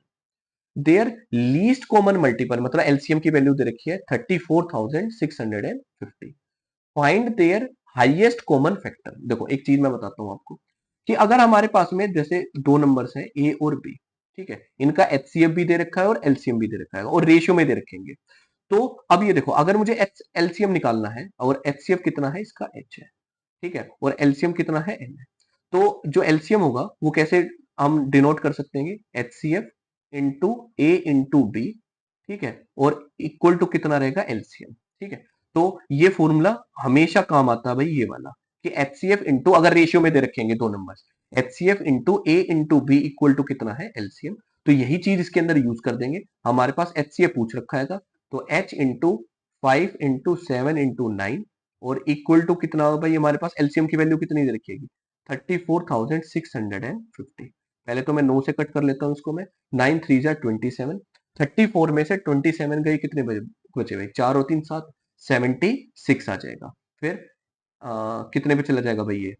देयर लीस्ट कॉमन मल्टीपल, मतलब एलसीएम की वैल्यू दे रखी है 34,650। Find their highest common factor. देखो एक चीज मैं बताता हूं आपको, कि अगर हमारे पास में जैसे दो नंबर्स हैं ए और बी, ठीक है, इनका एचसीएफ भी दे रखा है और एलसीएम भी दे रखा है और रेशियो में दे रखेंगे। तो अब ये देखो, अगर मुझे एलसीएम निकालना है और एचसीएफ कितना है? इसका एच है, ठीक है, और एलसीएम कितना है? एन है। तो जो एलसीएम होगा वो कैसे हम डिनोट कर सकते हैं? H C F into A into B, ठीक है, और इक्वल टू कितना रहेगा? एलसीएम, ठीक है। तो ये फॉर्मूला हमेशा काम आता है भाई, ये वाला, कि एच सी एफ इंटू, अगर रेशियो में दे रखेंगे दो number, H C F into A into B equal to कितना है? एलसीएम। तो यही चीज इसके अंदर यूज कर देंगे। हमारे पास एच सी एफ पूछ रखा है, तो एच इंटू 5 इंटू 7 इंटू 9 और इक्वल टू कितना होगा भाई हमारे पास? एलसीएम की वैल्यू कितनी दे रखी है? 34,650। पहले तो मैं 9 से कट कर लेता हूं इसको मैं, 9 3 जा 27, 34 में से 27 गए, कितने बचे भाई? 4 और 3 7, 76 आ जाएगा। फिर कितने पे चला जाएगा भाई ये?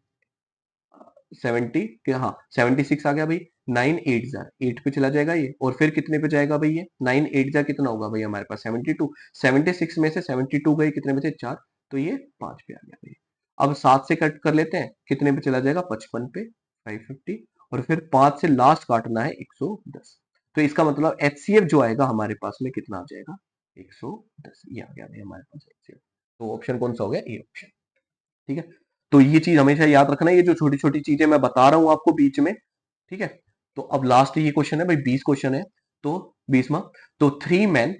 70 के, हाँ 76 आ गया भाई। 9 8 जा 8 पे चला जाएगा ये, और फिर कितने पे जाएगा भाई ये? 9 8 जा कितना होगा भाई हमारे पास? 72। 76 में से 72 गए, कितने बचे? 4, तो ये 5 पे आ गया भाई। अब 7 से कट कर लेते हैं, कितने पे चला जाएगा? 55 पे, 550, और फिर 5 से लास्ट काटना है 110। तो इसका मतलब एचसीएफ जो आएगा हमारे पास में कितना आ जाएगा? 110। ये आ गया भाई हमारे पास एचसीएफ। तो ऑप्शन कौन सा हो गया? ए ऑप्शन, ठीक है। तो ये चीज हमेशा याद रखना, ये जो छोटी छोटी चीजें मैं बता रहा हूं आपको बीच में, ठीक है। तो अब लास्ट ये क्वेश्चन है भाई, 20 क्वेश्चन है, तो 20वां, तो 3 men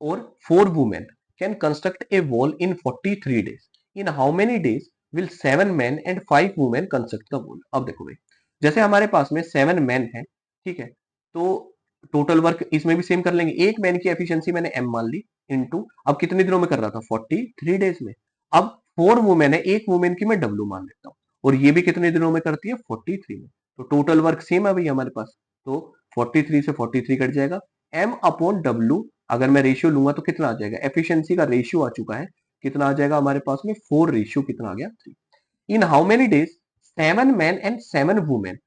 और 4 women can construct a wall in 43 days. In how many days will 7 men and 5 women construct the wall? अब देखो भाई, जैसे हमारे पास में 7 men है, ठीक है, तो टोटल वर्क इसमें भी सेम कर लेंगे। एक मैन की एफिशिएंसी मैंने m मान ली, इनटू अब कितने दिनों में कर रहा था? 43 डेज में। अब 4 वुमेन है, एक वुमेन की मैं w मान लेता हूँ, और ये भी कितने दिनों में करती है? 43 में। तो टोटल वर्क सेम है भाई हमारे पास, तो 43 से 43 कट जाएगा, m अपॉन w। अगर मैं रेशियो लूंगा तो कितना आ जाएगा? एफिशिएंसी का रेशियो आ चुका है, कितना आ जाएगा हमारे पास में? 4 रेशियो कितना आ गया? 3। In how many days 7 men and 7 women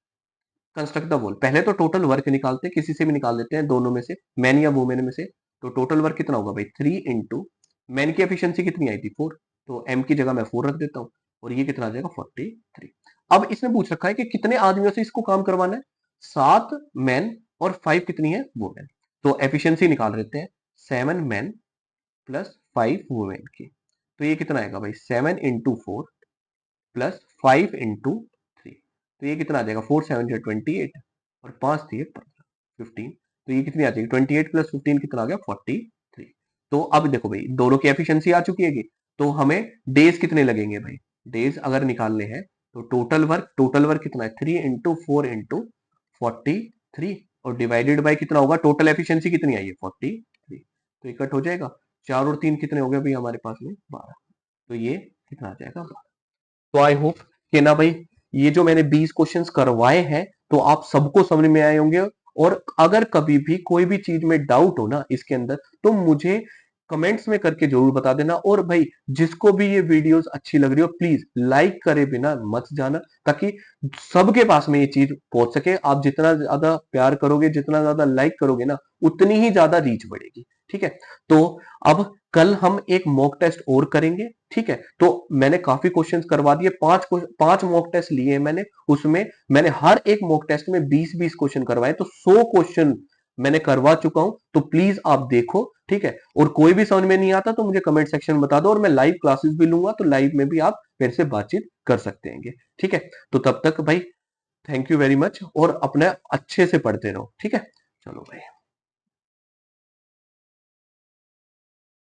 construct the wall. पहले तो टोटल वर्क निकालते हैं, किसी से भी निकाल देते हैं, दोनों में से, मैन या वुमेन में से। तो टोटल वर्क कितना होगा भाई? 3 इंटू मैन की एफिशिएंसी कितनी आई थी? 4, तो m की जगह मैं 4 रख देता हूँ, और ये कितना आ जाएगा? 43। अब इसने पूछ रखा है कि कितने आदमियों से इसको काम करवाना है? 7 मैन और 5 कितनी है? वुमेन। तो एफिशिएंसी निकाल लेते हैं, 7 मैन प्लस 5 वुमेन की। तो ये कितना आएगा भाई? 7 इंटू 4 प्लस 5 इंटू 3, तो ये कितना आ जाएगा? 4 7 28, और 5 थी 15, तो ये कितनी आ जाएगी? 28 प्लस 15 कितना आ गया? 43। तो अब देखो भाई, दोनों की एफिशिएंसी आ चुकी है, तो हमें डेज कितने लगेंगे भाई? डेज अगर निकालने हैं, तो टोटल वर्क कितना है? 3 इंटू 4 इंटू 43, और डिवाइडेड बाय कितना होगा? टोटल एफिशिएंसी कितनी आई है? 43, तो इकट हो जाएगा। 4 और 3 कितने हो गए भाई हमारे पास में? 12, तो ये कितना आ जाएगा? 12। तो आई होप कि ना भाई, ये जो मैंने 20 क्वेश्चंस करवाए हैं, तो आप सबको समझ में आए होंगे। और अगर कभी भी कोई भी चीज में डाउट हो ना इसके अंदर, तो मुझे कमेंट्स में करके जरूर बता देना। और भाई जिसको भी ये वीडियोस अच्छी लग रही हो प्लीज लाइक करे बिना मत जाना, ताकि सबके पास में ये चीज पहुंच सके। आप जितना ज्यादा प्यार करोगे, जितना ज्यादा लाइक करोगे ना, उतनी ही ज्यादा रीच बढ़ेगी। ठीक है, तो अब कल हम एक मॉक टेस्ट और करेंगे। ठीक है, तो मैंने काफी क्वेश्चंस करवा दिए, पांच मॉक टेस्ट लिए हैं मैंने। उसमें मैंने हर एक मॉक टेस्ट में 20-20 क्वेश्चन करवाए, तो 100 क्वेश्चन मैंने करवा चुका हूं। तो प्लीज आप देखो। ठीक है, और कोई भी समझ में नहीं आता तो मुझे कमेंट सेक्शन में बता दो, और मैं लाइव क्लासेस भी लूंगा, तो लाइव में भी आप मेरे से बातचीत कर सकते हैं। ठीक है, तो तब तक भाई थैंक यू वेरी मच, और अपना अच्छे से पढ़ते रहो। ठीक है, चलो भाई।